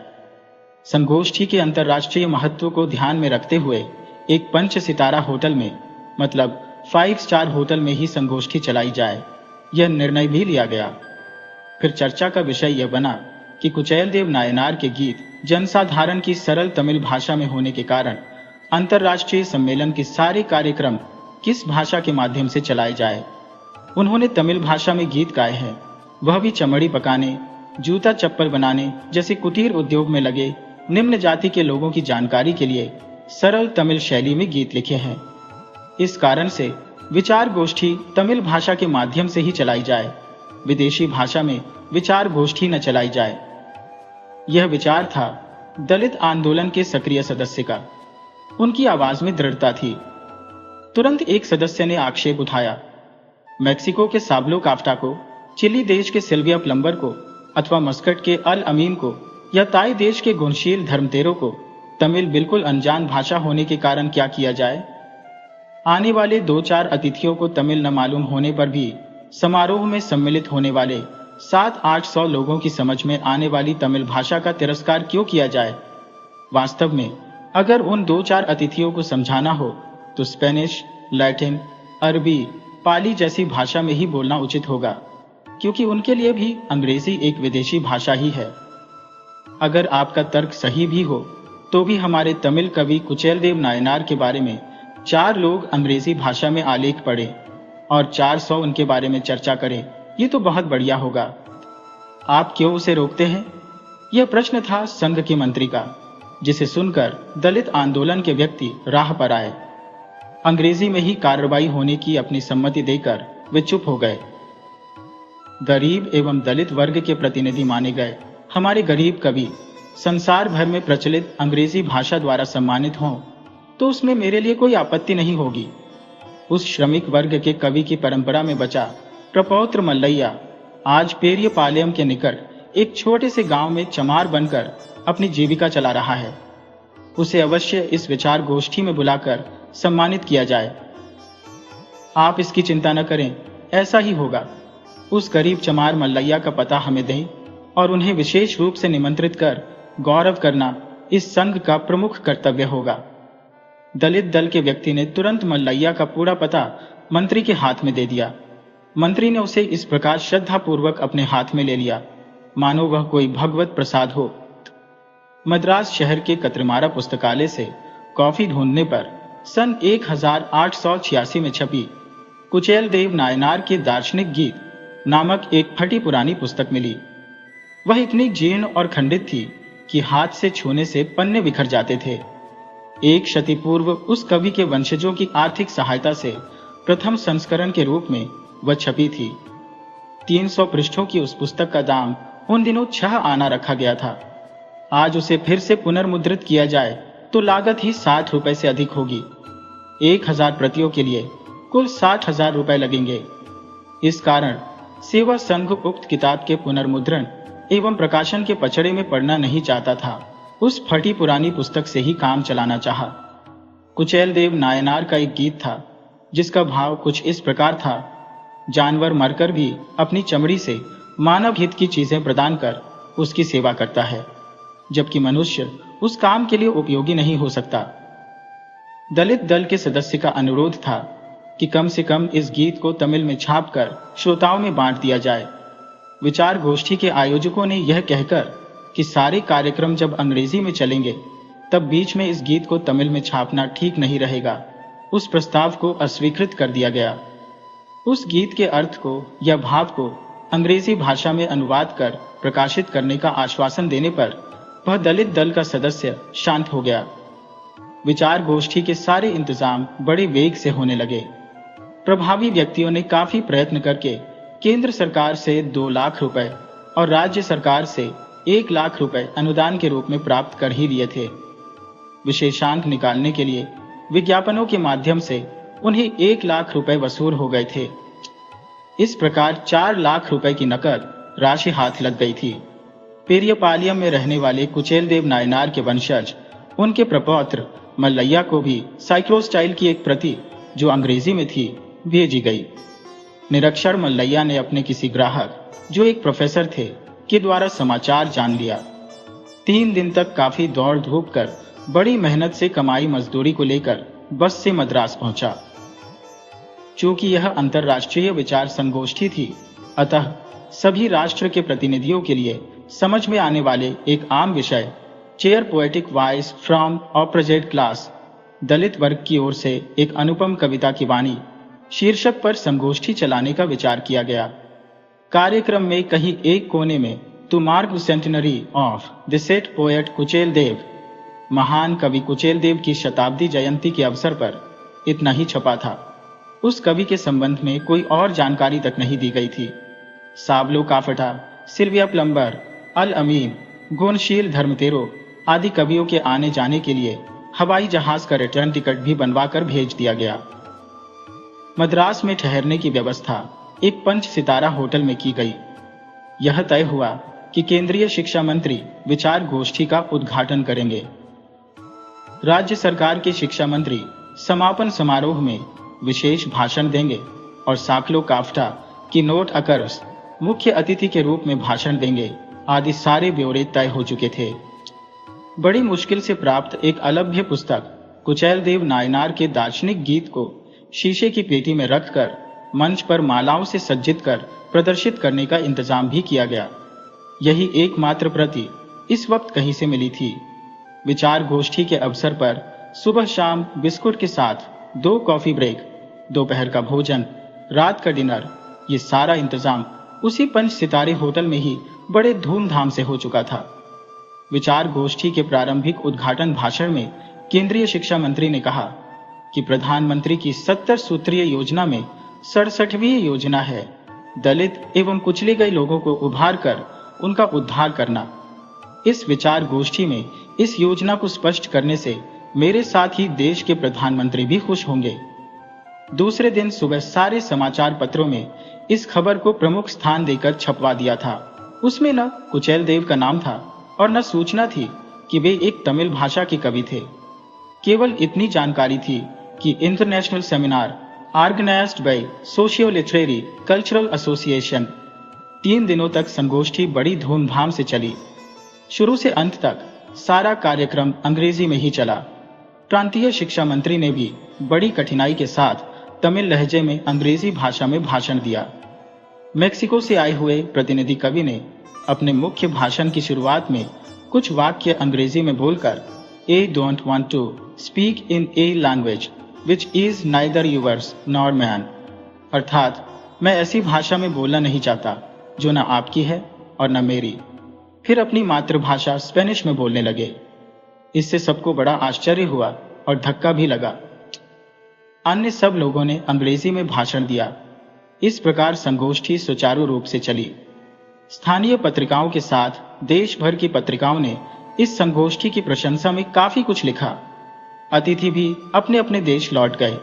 Speaker 1: संगोष्ठी के अंतर्राष्ट्रीय महत्व को ध्यान में रखते हुए एक 5 सितारा होटल में, मतलब 5 स्टार होटल में ही संगोष्ठी चलाई जाए, यह निर्णय भी लिया गया। फिर चर्चा का विषय यह बना कि कुचेलदेव नायनार के गीत जनसाधारण की सरल तमिल भाषा में होने के कारण अंतर्राष्ट्रीय सम्मेलन के सारे कार्यक्रम किस भाषा के माध्यम से चलाए जाए। उन्होंने तमिल भाषा में गीत गाए हैं, वह भी चमड़ी पकाने, जूता चप्पल बनाने जैसे कुटीर उद्योग में लगे निम्न जाति के लोगों की जानकारी के लिए सरल तमिल शैली में गीत लिखे हैं। इस कारण से विचार गोष्ठी तमिल भाषा के माध्यम से ही चलाई जाए, विदेशी भाषा में विचार गोष्ठी न चलाई जाए। यह विचार था दलित आंदोलन के सक्रिय सदस्य का। उनकी आवाज में दृढ़ता थी। तुरंत एक सदस्य ने आक्षेप उठाया, मैक्सिको के साब्लो काफ्टा को, चिली देश के सिल्विया प्लम्बर को अथवा मस्कट के अल अमीन को या ताई देश के गुणशील धर्मतेरो को तमिल बिल्कुल अनजान भाषा होने के कारण क्या किया जाए। आने वाले 2-4 अतिथियों को तमिल न मालूम होने पर भी समारोह में सम्मिलित होने वाले 700-800 लोगों की समझ में आने वाली तमिल भाषा का तिरस्कार क्यों किया जाए। वास्तव में अगर उन 2-4 अतिथियों को समझाना हो तो स्पेनिश, लैटिन, अरबी, पाली जैसी भाषा में ही बोलना उचित होगा, क्योंकि उनके लिए भी अंग्रेजी एक विदेशी भाषा ही है। अगर आपका तर्क सही भी हो तो भी हमारे तमिल कवि कुचेलदेव नायनार के बारे में 4 लोग अंग्रेजी भाषा में आलेख पढ़े और 400 उनके बारे में चर्चा करें, ये तो बहुत बढ़िया होगा। आप क्यों उसे रोकते हैं? यह प्रश्न था संघ के मंत्री का, जिसे सुनकर दलित आंदोलन के व्यक्ति राह पर आए। अंग्रेजी में ही कार्रवाई होने की अपनी सम्मति देकर वे चुप हो गए। गरीब एवं दलित वर्ग के प्रतिनिधि माने गए हमारे गरीब कवि संसार भर में प्रचलित अंग्रेजी भाषा द्वारा सम्मानित हों तो उसमें मेरे लिए कोई आपत्ति नहीं होगी। उस श्रमिक वर्ग के कवि की परंपरा में बचा प्रपौत्र मल्लैया आज पेरियपालयम के निकट एक छोटे से गांव में चमार बनकर अपनी जीविका चला रहा है। उसे अवश्य इस विचार गोष्ठी में बुलाकर सम्मानित किया जाए। आप इसकी चिंता न करें, ऐसा ही होगा। उस गरीब चमार मल्लैया का पता हमें दें और उन्हें विशेष रूप से निमंत्रित कर गौरव करना इस संघ का प्रमुख कर्तव्य होगा। दलित दल के व्यक्ति ने तुरंत मल्लैया का पूरा पता मंत्री के हाथ में दे दिया। मंत्री ने उसे इस प्रकार श्रद्धापूर्वक अपने हाथ में ले लिया मानो वह कोई भगवत प्रसाद हो। मद्रास शहर के कत्रमारा पुस्तकालय से कॉफी ढूंढने पर सन 1886 में छपी कुचेलदेव नायनार के दार्शनिक गीत नामक एक फटी पुरानी पुस्तक मिली। वह इतनी जीर्ण और खंडित थी कि हाथ से छूने से पन्ने बिखर जाते थे। एक शती पूर्व उस कवि के वंशजों की आर्थिक सहायता से प्रथम संस्करण के रूप में वह छपी थी। 300 पृष्ठों की उस पुस्तक का दाम उन दिनों 6 आना रखा गया था। आज उसे फिर से पुनर्मुद्रित किया जाए तो लागत ही 60 रुपए से अधिक होगी। 1000 प्रतियों के लिए कुल 60,000 रुपए लगेंगे। इस कारण सेवा संघ उक्त किताब के पुनर्मुद्रण एवं प्रकाशन के पचड़े में पड़ना नहीं चाहता था। उस फटी पुरानी पुस्तक से ही काम चलाना चाहा। कुचेलदेव नायनार का एक गीत था जिसका भाव कुछ इस प्रकार था, जानवर मरकर भी अपनी चमड़ी से मानव हित की चीजें प्रदान कर उसकी सेवा करता है, जबकि मनुष्य उस काम के लिए उपयोगी नहीं हो सकता। दलित दल के सदस्य का अनुरोध था कि कम से कम इस गीत को तमिल में छापकर श्रोताओं में बांट दिया जाए। विचार गोष्ठी के आयोजकों ने यह कहकर कि सारे कार्यक्रम जब अंग्रेजी में चलेंगे तब बीच में इस गीत को तमिल में छापना ठीक नहीं रहेगा। उस प्रस्ताव को अस्वीकृत कर दिया गया। उस गीत के अर्थ को या भाव को अंग्रेजी भाषा में अनुवाद कर प्रकाशित करने का आश्वासन देने पर वह दलित दल का सदस्य शांत हो गया। विचार गोष्ठी के सारे इंतजाम बड़े वेग से होने लगे। प्रभावी व्यक्तियों ने काफी प्रयत्न करके केंद्र सरकार से 2 लाख रुपए और राज्य सरकार से 1 लाख रुपए अनुदान के रूप में प्राप्त कर ही लिए थे। विशेषांक निकालने के लिए विज्ञापनों के माध्यम से उन्हें 1 लाख रुपए वसूल हो गए थे। इस प्रकार 4 लाख रुपए की नकद राशि हाथ लग गई थी। पेरियापालियम में रहने वाले कुचेलदेव नायनार के वंशज उनके प्रपौत्र मल्लैया को भी साइक्लोस्टाइल की एक प्रति, जो अंग्रेजी में थी, भेजी गई। निरक्षर मल्लैया ने अपने किसी ग्राहक, जो एक प्रोफेसर थे, के द्वारा समाचार जान लिया। 3 दिन तक काफी दौड़ धूप कर बड़ी मेहनत से कमाई मजदूरी को लेकर बस से मद्रास पहुंचा। चूंकि यह अंतर्राष्ट्रीय विचार संगोष्ठी थी, अतः सभी राष्ट्र के प्रतिनिधियों के लिए समझ में आने वाले एक आम विषय, chair poetic voice from opposite class, Dalit वर्ग की ओर से एक अनुपम कविता की वाणी शीर्षक पर संगोष्ठी चलाने का विचार किया गया। कार्यक्रम में कहीं एक कोने में to mark centenary of the saint poet Kucheldev, महान कवि कुचेलदेव की शताब्दी जयंती के अवसर पर, इतना ही छपा था। उस कवि के संबंध में कोई और जानकारी तक नहीं दी गई थी। साबलो काफटा, सिल्विया प्लम्बर, अल अमीन, गुणशील धर्मतेरो आदि कवियों के आने जाने के लिए हवाई जहाज का रिटर्न टिकट भी बनवाकर भेज दिया गया। मद्रास में ठहरने की व्यवस्था एक 5 सितारा होटल में की गई। यह तय हुआ कि केंद्रीय शिक्षा मंत्री विचार गोष्ठी का उद्घाटन करेंगे। राज्य सरकार के शिक्षा मंत्री समापन समारोह में विशेष भाषण देंगे और साकलो काफ्टा की नोट अकर्स मुख्य अतिथि के रूप में भाषण देंगे आदि सारे ब्यौरे तय हो चुके थे। बड़ी मुश्किल से प्राप्त एक अलभ्य पुस्तक कुचेलदेव नायनार के दार्शनिक गीत को शीशे की पेटी में रखकर मंच पर मालाओं से सज्जित कर प्रदर्शित करने का इंतजाम भी किया गया। यही एकमात्र प्रति इस वक्त कहीं से मिली थी। विचार गोष्ठी के अवसर पर सुबह शाम बिस्कुट के साथ 2 कॉफी ब्रेक, दोपहर का भोजन, रात का डिनर, ये सारा इंतजाम उसी 5 सितारे होटल में ही बड़े धूमधाम से हो चुका था। विचार गोष्ठी के प्रारंभिक उद्घाटन भाषण में केंद्रीय शिक्षा मंत्री ने कहा कि प्रधानमंत्री की 70 सूत्रीय योजना में 67वीं योजना है दलित एवं कुचले गए लोगों को उभार कर उनका उद्धार करना। इस विचार गोष्ठी में इस योजना को स्पष्ट करने से मेरे साथ ही देश के प्रधानमंत्री भी खुश होंगे। दूसरे दिन सुबह सारे समाचार पत्रों में इस खबर को प्रमुख स्थान देकर छपवा दिया था। उसमें न कुचेलदेव का नाम था और न सूचना थी कि वे एक तमिल भाषा के कवि थे। केवल इतनी जानकारी थी कि international seminar organised by socio literary cultural association. 3 दिनों तक संगोष्ठी बड़ी धूमधाम से चली। शुरू से अंत तक सारा कार्यक्रम अंग्रेजी में ही चला। प्रांतीय शिक्षा मंत्री ने भी बड़ी कठिनाई के साथ तमिल लहजे में अंग्रेजी भाषा में भाषण दिया। मेक्सिको से आए हुए प्रतिनिधि कवि ने अपने मुख्य भाषण की शुरुआत में कुछ वाक्य अंग्रेजी में बोलकर "I don't want to speak in a language which is neither yours nor mine", अर्थात मैं ऐसी भाषा में बोलना नहीं चाहता जो न आपकी है और न मेरी। फिर अपनी मातृभाषा स्पेनिश में बोलने लगे। इससे सबको बड़ा आश्चर्य हुआ और धक्का भी लगा। अन्य सब लोगों ने अंग्रेजी में भाषण दिया। इस प्रकार संगोष्ठी सुचारू रूप से चली। स्थानीय पत्रिकाओं के साथ देश भर की पत्रिकाओं ने इस संगोष्ठी की प्रशंसा में काफी कुछ लिखा। अतिथि भी अपने अपने देश लौट गए।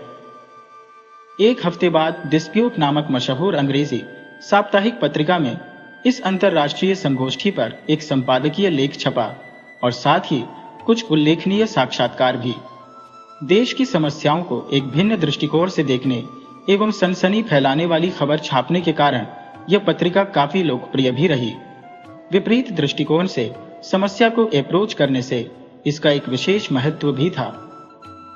Speaker 1: 1 हफ्ते बाद डिस्प्यूट नामक मशहूर अंग्रेजी साप्ताहिक पत्रिका में इस अंतर्राष्ट्रीय संगोष्ठी पर एक संपादकीय लेख छपा और साथ ही कुछ उल्लेखनीय साक्षात्कार भी। देश की समस्याओं को एक भिन्न दृष्टिकोण से देखने एवं सनसनी फैलाने वाली खबर छापने के कारण यह पत्रिका काफी लोकप्रिय भी रही। विपरीत दृष्टिकोण से समस्या को अप्रोच करने से इसका एक विशेष महत्व भी था।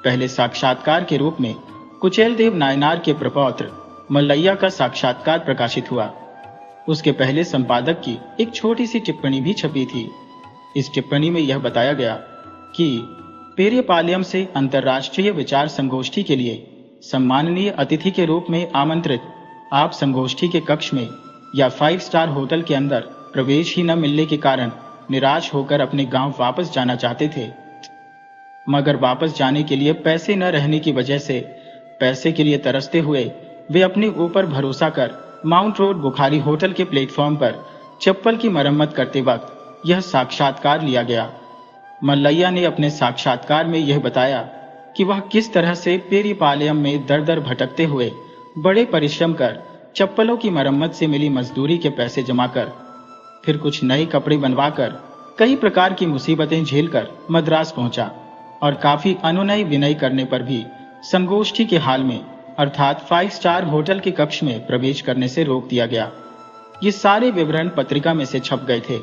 Speaker 1: पहले साक्षात्कार के रूप में कुचेलदेव नायनार के प्रपौत्र मल्लैया का साक्षात्कार प्रकाशित हुआ। उसके पहले संपादक की एक छोटी सी टिप्पणी भी छपी थी। इस टिप्पणी में यह बताया गया कि पेरियपालयम से अंतर्राष्ट्रीय विचार संगोष्ठी के लिए सम्माननीय अतिथि के रूप में आमंत्रित आप संगोष्ठी के कक्ष में या 5 स्टार होटल के अंदर प्रवेश ही न मिलने के कारण निराश होकर अपने गांव वापस जाना चाहते थे, मगर वापस जाने के लिए पैसे न रहने की वजह से पैसे के लिए तरसते हुए वे अपने ऊपर भरोसा कर माउंट रोड बुखारी होटल के प्लेटफॉर्म पर चप्पल की मरम्मत करते वक्त यह साक्षात्कार लिया गया। मल्लैया ने अपने साक्षात्कार में यह बताया कि वह किस तरह से पेरियपालयम में दर दर भटकते हुए बड़े परिश्रम कर चप्पलों की मरम्मत से मिली मजदूरी के पैसे जमा कर फिर कुछ नए कपड़े बनवाकर कई प्रकार की मुसीबतें झेलकर मद्रास पहुंचा और काफी अनुनय विनय करने पर भी संगोष्ठी के हाल में अर्थात 5 स्टार होटल के कक्ष में प्रवेश करने से रोक दिया गया। ये सारे विवरण पत्रिका में से छप गए थे।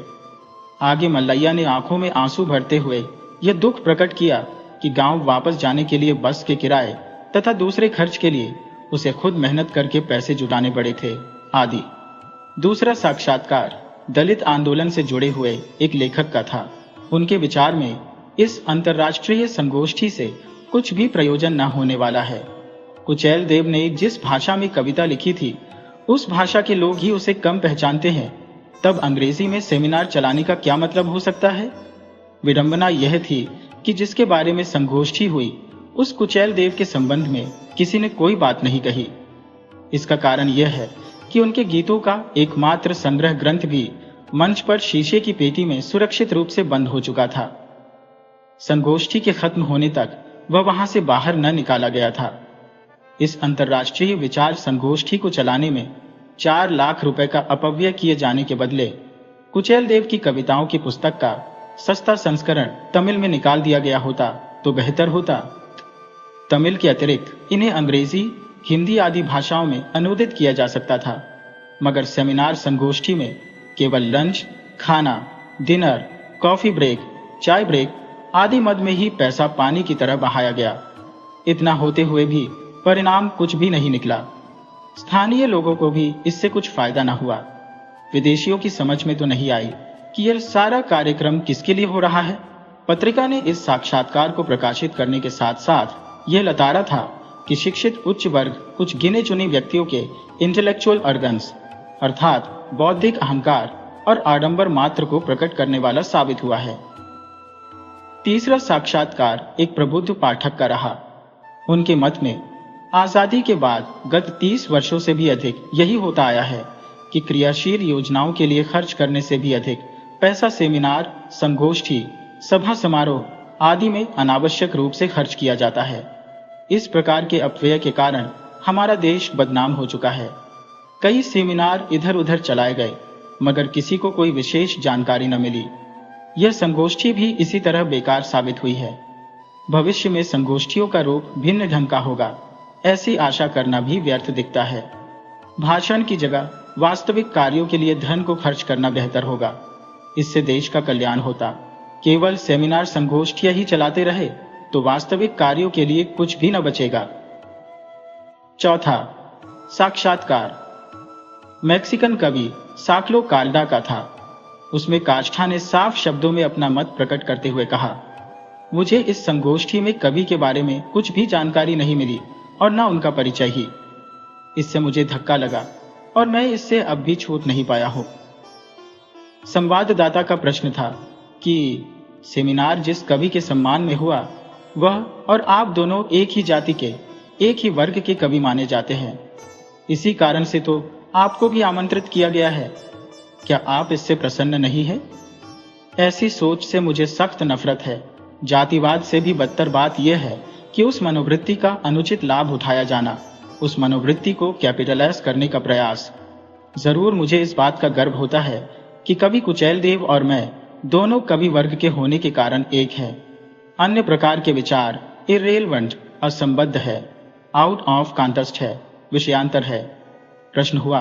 Speaker 1: आगे मल्लैया ने आंखों में आंसू भरते हुए यह दुख प्रकट किया कि गांव वापस जाने के लिए बस के किराए तथा दूसरे खर्च के लिए उसे खुद मेहनत करके पैसे जुटाने पड़े थे आदि। दूसरा साक्षात्कार दलित आंदोलन से जुड़े हुए एक लेखक का था। उनके विचार में इस अंतर्राष्ट्रीय संगोष्ठी से कुछ भी प्रयोजन न होने वाला है। कुचेल देव ने जिस भाषा में कविता लिखी थी उस भाषा के लोग ही उसे कम पहचानते हैं, तब अंग्रेजी में सेमिनार चलाने का क्या मतलब हो सकता है। विडंबना यह थी कि जिसके बारे में संगोष्ठी हुई उस कुचेल देव के संबंध में किसी ने कोई बात नहीं कही। इसका कारण यह है कि उनके गीतों का एकमात्र संग्रह ग्रंथ भी मंच पर शीशे की पेटी में सुरक्षित रूप से बंद हो चुका था। संगोष्ठी के खत्म होने तक वह वहां से बाहर न निकाला गया था। इस अंतर्राष्ट्रीय विचार संगोष्ठी को चलाने में 4 लाख रुपए का अपव्यय किए जाने के बदले कुचेल देव की कविताओं की पुस्तक का सस्ता संस्करण तमिल में निकाल दिया गया होता तो बेहतर होता। तमिल के अतिरिक्त इन्हें अंग्रेजी, हिंदी आदि भाषाओं में अनुदित किया जा सकता था, मगर सेमिनार संगोष्ठी में केवल लंच, खाना, डिनर, कॉफी ब्रेक, चाय ब्रेक आदि मद में ही पैसा पानी की तरह बहाया गया। इतना होते हुए भी परिणाम कुछ भी नहीं निकला। स्थानीय लोगों को भी इससे कुछ फायदा न हुआ। विदेशियों की समझ में तो नहीं आई कि यह सारा कार्यक्रम किसके लिए हो रहा है। पत्रिका ने इस साक्षात्कार को प्रकाशित करने के साथ साथ यह लताड़ा था कि शिक्षित उच्च वर्ग कुछ गिने चुने व्यक्तियों के इंटेलेक्चुअल अर्गन्स अर्थात बौद्धिक अहंकार और आडंबर मात्र को प्रकट करने वाला साबित हुआ है। तीसरा साक्षात्कार एक प्रबुद्ध पाठक का रहा। उनके मत में आजादी के बाद गत 30 वर्षों से भी अधिक यही होता आया है कि क्रियाशील योजनाओं के लिए खर्च करने से भी अधिक पैसा सेमिनार, संगोष्ठी, सभा समारोह आदि में अनावश्यक रूप से खर्च किया जाता है। इस प्रकार के अपव्यय के कारण हमारा देश बदनाम हो चुका है। कई सेमिनार इधर उधर चलाए गए मगर किसी को कोई विशेष जानकारी न मिली। यह संगोष्ठी भी इसी तरह बेकार साबित हुई है। भविष्य में संगोष्ठियों का रूप भिन्न ढंग का होगा, ऐसी आशा करना भी व्यर्थ दिखता है। भाषण की जगह वास्तविक कार्यों के लिए धन को खर्च करना बेहतर होगा। इससे देश का कल्याण होता। केवल सेमिनार संगोष्ठियां ही चलाते रहे तो वास्तविक कार्यों के लिए कुछ भी न बचेगा। चौथा साक्षात्कार मैक्सिकन कवि साक्लो काल्डा का था। उसमें काष्ठा ने साफ शब्दों में अपना मत प्रकट करते हुए कहा, मुझे इस संगोष्ठी में कवि के बारे में कुछ भी जानकारी नहीं मिली और न उनका परिचय ही। इससे मुझे धक्का लगा और मैं इससे अब भी छूट नहीं पाया हूं। संवाददाता का प्रश्न था कि सेमिनार जिस कवि के सम्मान में हुआ वह और आप दोनों एक ही जाति के, एक ही वर्ग के कवि माने जाते हैं। इसी कारण से तो आपको भी आमंत्रित किया गया है। क्या आप इससे प्रसन्न नहीं है? ऐसी सोच से मुझे सख्त नफरत है। जातिवाद से भी बदतर बात यह है कि उस मनोवृत्ति का अनुचित लाभ उठाया जाना, उस मनोवृत्ति को कैपिटलाइज करने का प्रयास। जरूर मुझे इस बात का गर्व होता है कि कवि कुचेल देव और मैं दोनों कवि वर्ग के होने के कारण एक हैं। अन्य प्रकार के विचार इर्रेलेवेंट, असंबद्ध है, आउट ऑफ कॉन्टेक्स्ट है, विषयांतर है। प्रश्न हुआ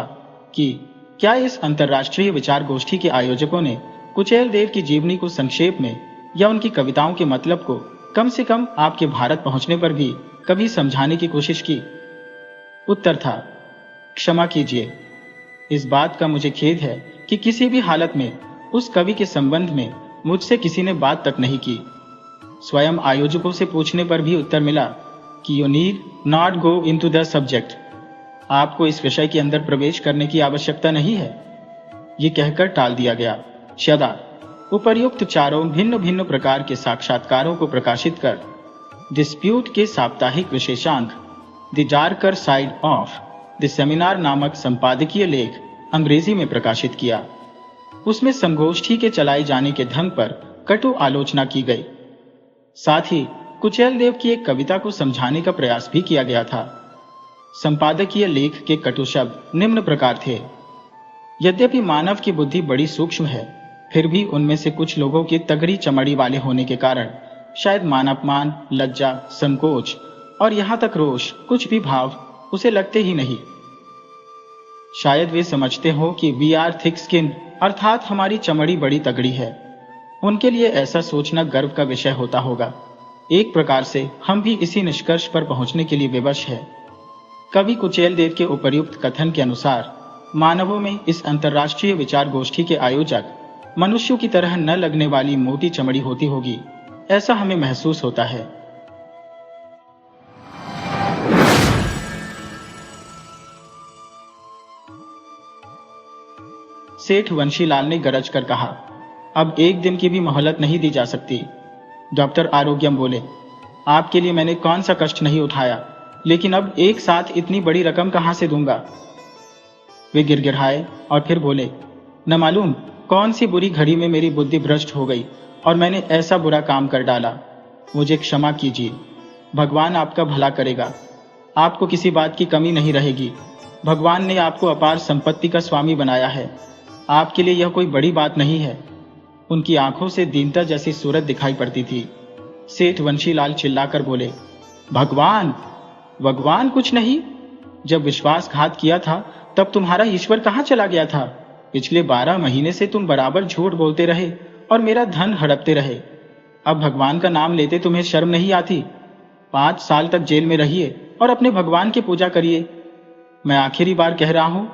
Speaker 1: कि क्या इस अंतर्राष्ट्रीय विचार गोष्ठी के आयोजकों ने कुचेल देव की जीवनी को संक्षेप में या उनकी कविताओं के मतलब को कम से कम आपके भारत पहुंचने पर भी कभी समझाने की कोशिश की? उत्तर था, क्षमा कीजिए, इस बात का मुझे खेद है कि किसी भी हालत में उस कवि के संबंध में मुझसे किसी ने बात तक नहीं की। स्वयं आयोजकों से पूछने पर भी उत्तर मिला कि you need not go into the subject, आपको इस विषय के अंदर प्रवेश करने की आवश्यकता नहीं है। ये कहकर टाल दिया गया। शदा उपर्युक्त चारों भिन्न भिन्न प्रकार के साक्षात्कारों को प्रकाशित कर डिस्प्यूट के साप्ताहिक विशेषांक the darker side of the seminar नामक संपादकीय लेख अंग्रेजी में प्रकाशित किया। उसमें संगोष्ठी के चलाए जाने के ढंग पर कटु आलोचना की गई। साथ ही कुचेल देव की एक कविता को समझाने का प्रयास भी किया गया था। संपादकीय लेख के कटु शब्द निम्न प्रकार थे। यद्यपि मानव की बुद्धि बड़ी सूक्ष्म है, फिर भी उनमें से कुछ लोगों की तगड़ी चमड़ी वाले होने के कारण शायद मानापमान, लज्जा, संकोच और यहां तक रोष, कुछ भी भाव उसे लगते ही नहीं। शायद वे समझते हो कि वी आर थिक स्किन, अर्थात हमारी चमड़ी बड़ी तगड़ी है। उनके लिए ऐसा सोचना गर्व का विषय होता होगा। एक प्रकार से हम भी इसी निष्कर्ष पर पहुंचने के लिए विवश है। कवि कुचेल देव के उपर्युक्त कथन के अनुसार मानवों में इस अंतर्राष्ट्रीय विचार गोष्ठी के आयोजक मनुष्यों की तरह न लगने वाली मोटी चमड़ी होती होगी, ऐसा हमें महसूस होता है। सेठ वंशीलाल ने गरज कर कहा, अब एक दिन की भी मोहलत नहीं दी जा सकती। डॉक्टर आरोग्यम बोले, आपके लिए मैंने कौन सा कष्ट नहीं उठाया, लेकिन अब एक साथ इतनी बड़ी रकम कहां से दूंगा। वे गिड़गिड़ाए और फिर बोले, न मालूम कौन सी बुरी घड़ी में मेरी बुद्धि भ्रष्ट हो गई और मैंने ऐसा बुरा काम कर डाला। मुझे क्षमा कीजिए। भगवान आपका भला करेगा। आपको किसी बात की कमी नहीं रहेगी। भगवान ने आपको अपार संपत्ति का स्वामी बनाया है। आपके लिए यह कोई बड़ी बात नहीं है। उनकी आंखों से दीनता जैसी सूरत दिखाई पड़ती थी। सेठ वंशीलाल चिल्लाकर बोले, भगवान भगवान कुछ नहीं। जब विश्वासघात किया था तब तुम्हारा ईश्वर कहां चला गया था। पिछले 12 महीने से तुम बराबर झूठ बोलते रहे और मेरा धन हड़पते रहे। अब भगवान का नाम लेते तुम्हें शर्म नहीं आती। 5 साल तक जेल में रहिए और अपने भगवान की पूजा करिए। मैं आखिरी बार कह रहा हूं,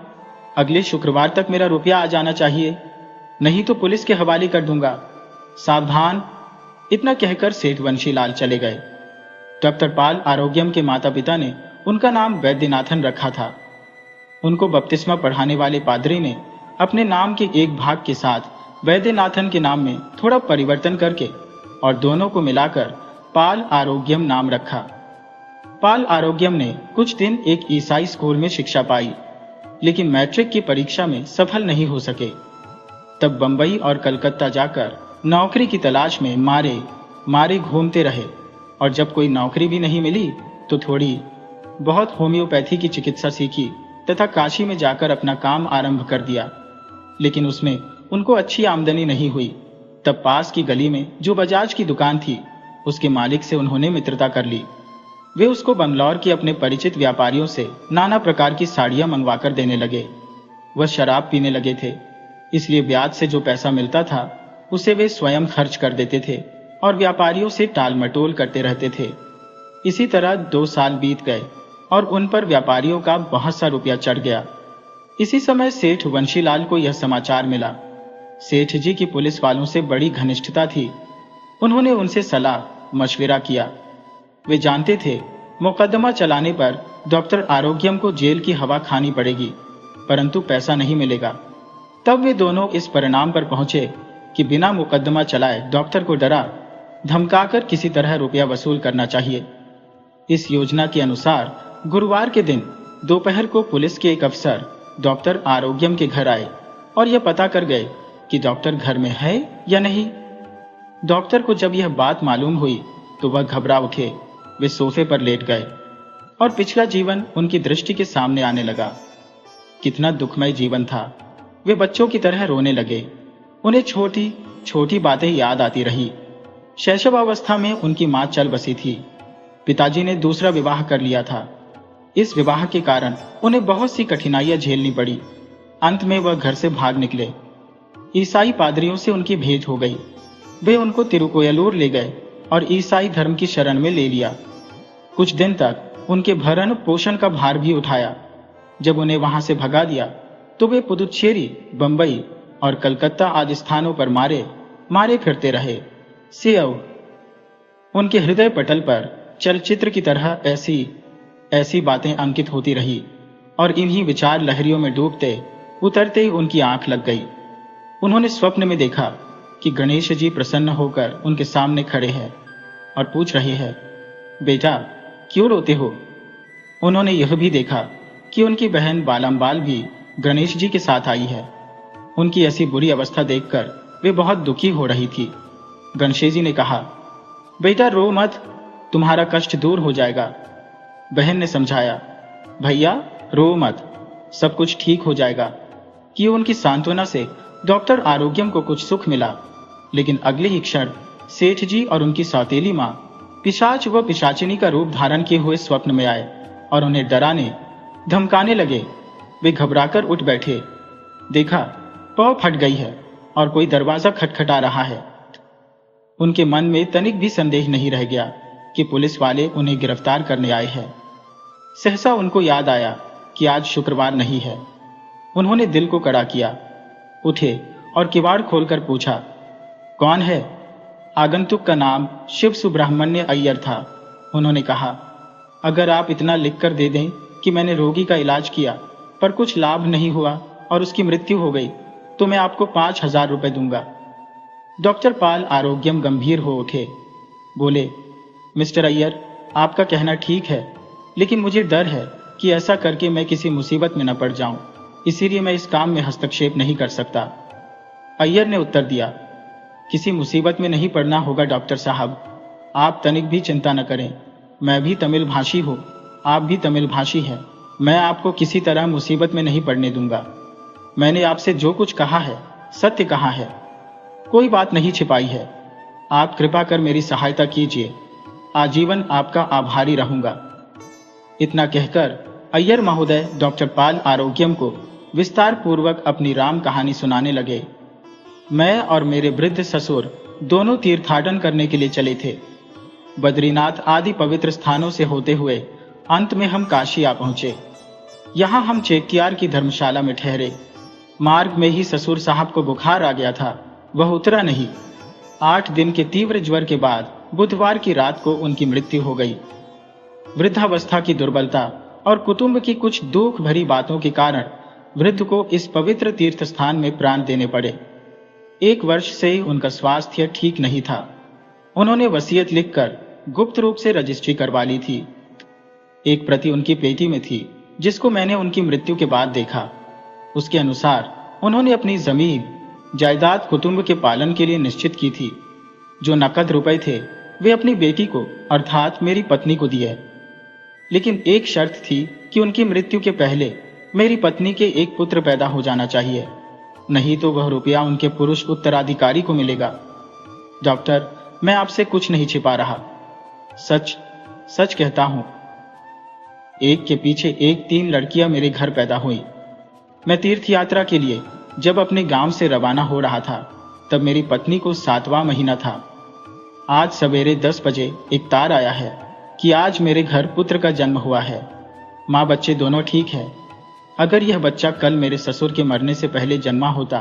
Speaker 1: अगले शुक्रवार तक मेरा रुपया आ जाना चाहिए, नहीं तो पुलिस के हवाले कर दूंगा। सावधान। इतना कहकर सेठ वंशीलाल चले गए। डॉक्टर पाल आरोग्यम के माता पिता ने उनका नाम वैद्यनाथन रखा था। उनको बपतिस्मा पढ़ाने वाले पादरी ने अपने नाम के एक भाग के साथ वैद्यनाथन के नाम में थोड़ा परिवर्तन करके और दोनों को मिलाकर पाल आरोग्यम नाम रखा। पाल आरोग्यम ने कुछ दिन एक ईसाई स्कूल में शिक्षा पाई, लेकिन मैट्रिक की परीक्षा में सफल नहीं हो सके। तब बंबई और कलकत्ता जाकर नौकरी की तलाश में मारे मारे घूमते रहे और जब कोई नौकरी भी नहीं मिली तो थोड़ी बहुत होम्योपैथी की चिकित्सा सीखी तथा काशी में जाकर अपना काम आरंभ कर दिया। लेकिन उसमें उनको अच्छी आमदनी नहीं हुई। तब पास की गली में जो बजाज की दुकान थी, उसके मालिक से उन्होंने मित्रता कर ली। वे उसको बंगलौर के अपने परिचित व्यापारियों से नाना प्रकार की साड़ियां मंगवाकर देने लगे। वह शराब पीने लगे थे, इसलिए ब्याज से जो पैसा मिलता था उसे वे स्वयं खर्च कर देते थे और व्यापारियों से टाल मटोल करते रहते थे। इसी तरह 2 साल बीत गए और उन पर व्यापारियों का बहुत सा रुपया चढ़ गया। इसी समय सेठ वंशीलाल को यह समाचार मिला। सेठ जी की पुलिस वालों से बड़ी घनिष्ठता थी। उन्होंने उनसे सलाह मशविरा किया। वे जानते थे मुकदमा चलाने पर डॉक्टर आरोग्यम को जेल की हवा खानी पड़ेगी, परंतु पैसा नहीं मिलेगा। तब वे दोनों इस परिणाम पर पहुंचे कि बिना मुकदमा चलाए डॉक्टर को डरा धमकाकर किसी तरह रुपया वसूल करना चाहिए। इस योजना के अनुसार गुरुवार के दिन दोपहर को पुलिस के एक अफसर डॉक्टर आरोग्यम के घर आए और यह पता कर गए कि डॉक्टर घर में है या नहीं। डॉक्टर को जब यह बात मालूम हुई तो वह घबरा उठे। वे सोफे पर लेट गए और पिछला जीवन उनकी दृष्टि के सामने आने लगा। कितना दुखमय जीवन था। वे बच्चों की तरह रोने लगे। उन्हें छोटी छोटी बातें याद आती रही। शैशवावस्था में उनकी मां चल बसी थी। पिताजी ने दूसरा विवाह कर लिया था। इस विवाह के कारण उन्हें बहुत सी कठिनाइयां झेलनी पड़ी। अंत में वह घर से भाग निकले। ईसाई पादरियों से उनकी भेंट हो गई। वे उनको तिरुकोयलूर ले गए और ईसाई धर्म की शरण में ले लिया। कुछ दिन तक उनके भरण पोषण का भार भी उठाया। जब उन्हें वहां से भगा दिया तो वे पुदुचेरी, बंबई और कलकत्ता आदि स्थानों पर मारे फिरते रहे। सेव उनके हृदय पटल पर चलचित्र की तरह ऐसी ऐसी बातें अंकित होती रही और इन्हीं विचार लहरियों में डूबते उतरते ही उनकी आंख लग गई। उन्होंने स्वप्न में देखा कि गणेश जी प्रसन्न होकर उनके सामने खड़े हैं और पूछ रहे हैं, बेटा क्यों रोते हो? उन्होंने यह भी देखा कि उनकी बहन बालमबाल भी गणेश जी के साथ आई है। उनकी ऐसी बुरी अवस्था देखकर वे बहुत दुखी हो रही थी। गणेश जी ने कहा, बेटा रो मत, तुम्हारा कष्ट दूर हो जाएगा। बहन ने समझाया, भैया रो मत, सब कुछ ठीक हो जाएगा। कि उनकी सांत्वना से डॉक्टर आरोग्यम को कुछ सुख मिला, लेकिन अगले ही क्षण सेठ जी और उनकी सौतेली माँ पिशाच व पिशाचिनी का रूप धारण किए हुए स्वप्न में आए और उन्हें डराने धमकाने लगे। वे घबराकर उठ बैठे। देखा पौ फट गई है और कोई दरवाजा खटखटा रहा है। उनके मन में तनिक भी संदेह नहीं रह गया कि पुलिस वाले उन्हें गिरफ्तार करने आए हैं। सहसा उनको याद आया कि आज शुक्रवार नहीं है। उन्होंने दिल को कड़ा किया, उठे और किवाड़ खोलकर पूछा, कौन है? आगंतुक का नाम शिव सुब्रह्मण्य अय्यर था। उन्होंने कहा, अगर आप इतना लिखकर दे दें कि मैंने रोगी का इलाज किया पर कुछ लाभ नहीं हुआ और उसकी मृत्यु हो गई तो मैं आपको 5,000 रुपए दूंगा। डॉक्टर पाल आरोग्यम गंभीर हो उठे। बोले, मिस्टर अय्यर आपका कहना ठीक है, लेकिन मुझे डर है कि ऐसा करके मैं किसी मुसीबत में न पड़ जाऊं, इसीलिए मैं इस काम में हस्तक्षेप नहीं कर सकता। अय्यर ने उत्तर दिया, किसी मुसीबत में नहीं पड़ना होगा डॉक्टर साहब, आप तनिक भी चिंता न करें। मैं भी तमिल भाषी हूँ, आप भी तमिल भाषी हैं। मैं आपको किसी तरह मुसीबत में नहीं पड़ने दूंगा। मैंने आपसे जो कुछ कहा है सत्य कहा है, कोई बात नहीं छिपाई है। आप कृपा कर मेरी सहायता कीजिए, आजीवन आपका आभारी रहूंगा। इतना कहकर अय्यर महोदय डॉक्टर पाल आरोग्यम को विस्तार पूर्वक अपनी राम कहानी सुनाने लगे। मैं और मेरे वृद्ध ससुर दोनों तीर्थाटन करने के लिए चले थे। बद्रीनाथ आदि पवित्र स्थानों से होते हुए अंत में हम काशी आ पहुंचे। यहाँ हम चेक्कियार की धर्मशाला में ठहरे। मार्ग में ही ससुर साहब को बुखार आ गया था, वह उतरा नहीं। 8 दिन के तीव्र ज्वर के बाद बुधवार की रात को उनकी मृत्यु हो गई। वृद्धावस्था की दुर्बलता और कुटुंब की कुछ दुख भरी बातों के कारण वृद्ध को इस पवित्र तीर्थ स्थान में प्राण देने पड़े। 1 वर्ष से ही उनका स्वास्थ्य ठीक नहीं था। उन्होंने वसीयत लिखकर गुप्त रूप से रजिस्ट्री करवा ली थी। एक प्रति उनकी पेटी में थी, जिसको मैंने उनकी मृत्यु के बाद देखा। उसके अनुसार उन्होंने अपनी जमीन जायदाद कुटुंब के पालन के लिए निश्चित की थी। जो नकद रुपए थे वे अपनी बेटी को अर्थात मेरी पत्नी को दिए, लेकिन एक शर्त थी कि उनकी मृत्यु के पहले मेरी पत्नी के एक पुत्र पैदा हो जाना चाहिए, नहीं तो वह रुपया उनके पुरुष उत्तराधिकारी को मिलेगा। डॉक्टर, मैं आपसे कुछ नहीं छिपा रहा, सच सच कहता हूं। एक के पीछे एक 3 लड़कियां मेरे घर पैदा हुई। मैं तीर्थ यात्रा के लिए जब अपने गांव से रवाना हो रहा था तब मेरी पत्नी को 7वां महीना था। आज सवेरे 10 बजे एक तार आया है कि आज मेरे घर पुत्र का जन्म हुआ है। माँ बच्चे दोनों ठीक है। अगर यह बच्चा कल मेरे ससुर के मरने से पहले जन्मा होता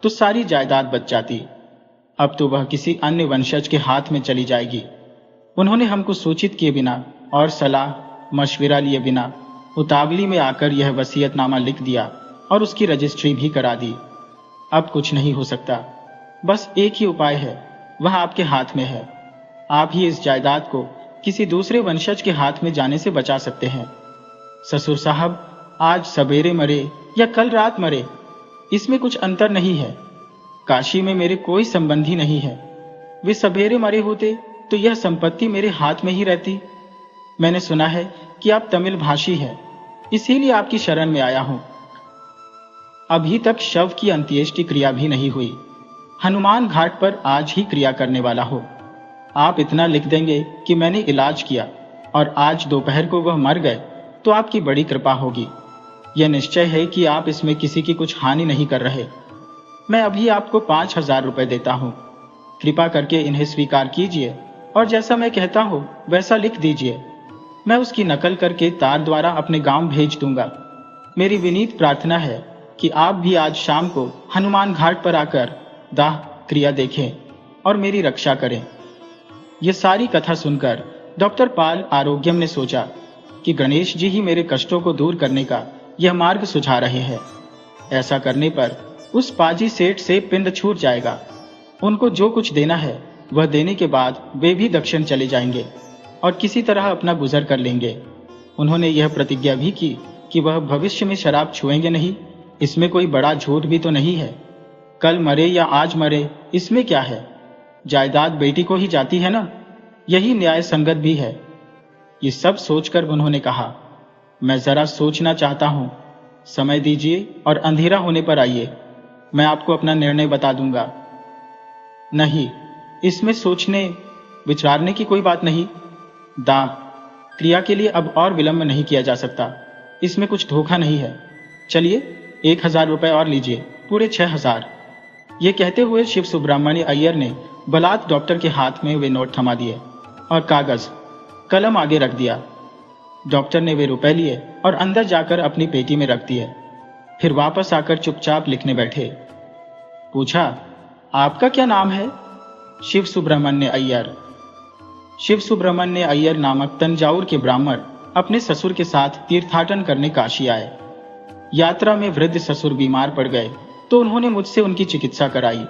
Speaker 1: तो सारी जायदाद बच जाती। अब तो वह किसी अन्य वंशज के हाथ में चली जाएगी। उन्होंने हमको सूचित किए बिना और सलाह मशविरा लिए बिना उतावली में आकर यह वसीयतनामा लिख दिया और उसकी रजिस्ट्री भी करा दी। अब कुछ नहीं हो सकता, बस एक ही उपाय है, वह आपके हाथ में है। आप ही इस जायदाद को किसी दूसरे वंशज के हाथ में जाने से बचा सकते हैं। ससुर साहब आज सवेरे मरे या कल रात मरे, इसमें कुछ अंतर नहीं है। काशी में मेरे कोई संबंधी नहीं है। वे सवेरे मरे होते तो यह संपत्ति मेरे हाथ में ही रहती। मैंने सुना है कि आप तमिल भाषी हैं, इसीलिए आपकी शरण में आया हूं। अभी तक शव की अंत्येष्टि क्रिया भी नहीं हुई। हनुमान घाट पर आज ही क्रिया करने वाला हो। आप इतना लिख देंगे कि मैंने इलाज किया और आज दोपहर को वह मर गए तो आपकी बड़ी कृपा होगी। यह निश्चय है कि आप इसमें किसी की कुछ हानि नहीं कर रहे। मैं अभी आपको 5,000 रुपए देता हूं। कृपा करके इन्हें स्वीकार कीजिए और जैसा मैं कहता हूं वैसा लिख दीजिए। मैं उसकी नकल करके तार द्वारा अपने गांव भेज दूंगा। मेरी विनीत प्रार्थना है कि आप भी आज शाम को हनुमान घाट पर आकर दाह क्रिया देखें और मेरी रक्षा करें। ये सारी कथा सुनकर डॉक्टर पाल आरोग्यम ने सोचा कि गणेश जी ही मेरे कष्टों को दूर करने का यह मार्ग सुझा रहे हैं। ऐसा करने पर उस पाजी सेठ से पिंड छूट जाएगा। उनको जो कुछ देना है वह देने के बाद वे भी दक्षिण चले जाएंगे और किसी तरह अपना गुजर कर लेंगे। उन्होंने यह प्रतिज्ञा भी की कि वह भविष्य में शराब छुएंगे नहीं। इसमें कोई बड़ा झूठ भी तो नहीं है। कल मरे या आज मरे इसमें क्या है, जायदाद बेटी को ही जाती है ना, यही न्याय संगत भी है। ये सब सोचकर उन्होंने कहा, मैं जरा सोचना चाहता हूं, समय दीजिए और अंधेरा होने पर आइए, मैं आपको अपना निर्णय बता दूंगा। नहीं, इसमें सोचने विचारने की कोई बात नहीं। दाम क्रिया के लिए अब और विलंब नहीं किया जा सकता। इसमें कुछ धोखा नहीं है। चलिए 1000 रुपए और लीजिए, पूरे 6000। ये कहते हुए शिव सुब्रमण्य अय्यर ने बलात् डॉक्टर के हाथ में वे नोट थमा दिए और कागज कलम आगे रख दिया। डॉक्टर ने वे रुपए लिए और अंदर जाकर अपनी पेटी में रख दिए। फिर वापस आकर चुपचाप लिखने बैठे। पूछा, आपका क्या नाम है? शिव सुब्रमण्य अय्यर। शिव सुब्रमण्य अय्यर नामक तंजावुर के ब्राह्मण अपने ससुर के साथ तीर्थाटन करने काशी आए। यात्रा में वृद्ध ससुर बीमार पड़ गए तो उन्होंने मुझसे उनकी चिकित्सा कराई।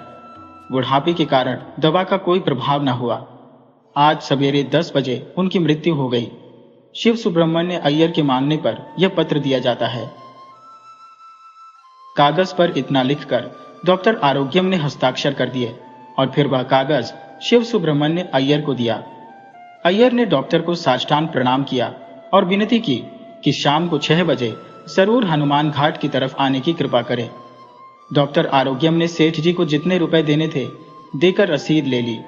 Speaker 1: बुढ़ापे के कारण दवा का कोई प्रभाव न हुआ। आज सवेरे 10 बजे उनकी मृत्यु हो गई। शिव सुब्रमण्य अय्यर के मांगने पर यह पत्र दिया जाता है। कागज पर इतना लिखकर डॉक्टर आरोग्यम ने हस्ताक्षर कर दिए और फिर वह कागज शिव सुब्रमण्य अय्यर को दिया। अय्यर ने डॉक्टर को साष्टांग प्रणाम किया और विनती की कि शाम को 6 बजे जरूर हनुमान घाट की तरफ आने की कृपा करें। डॉक्टर आरोग्यम ने सेठ जी को जितने रुपए देने थे देकर रसीद ले ली।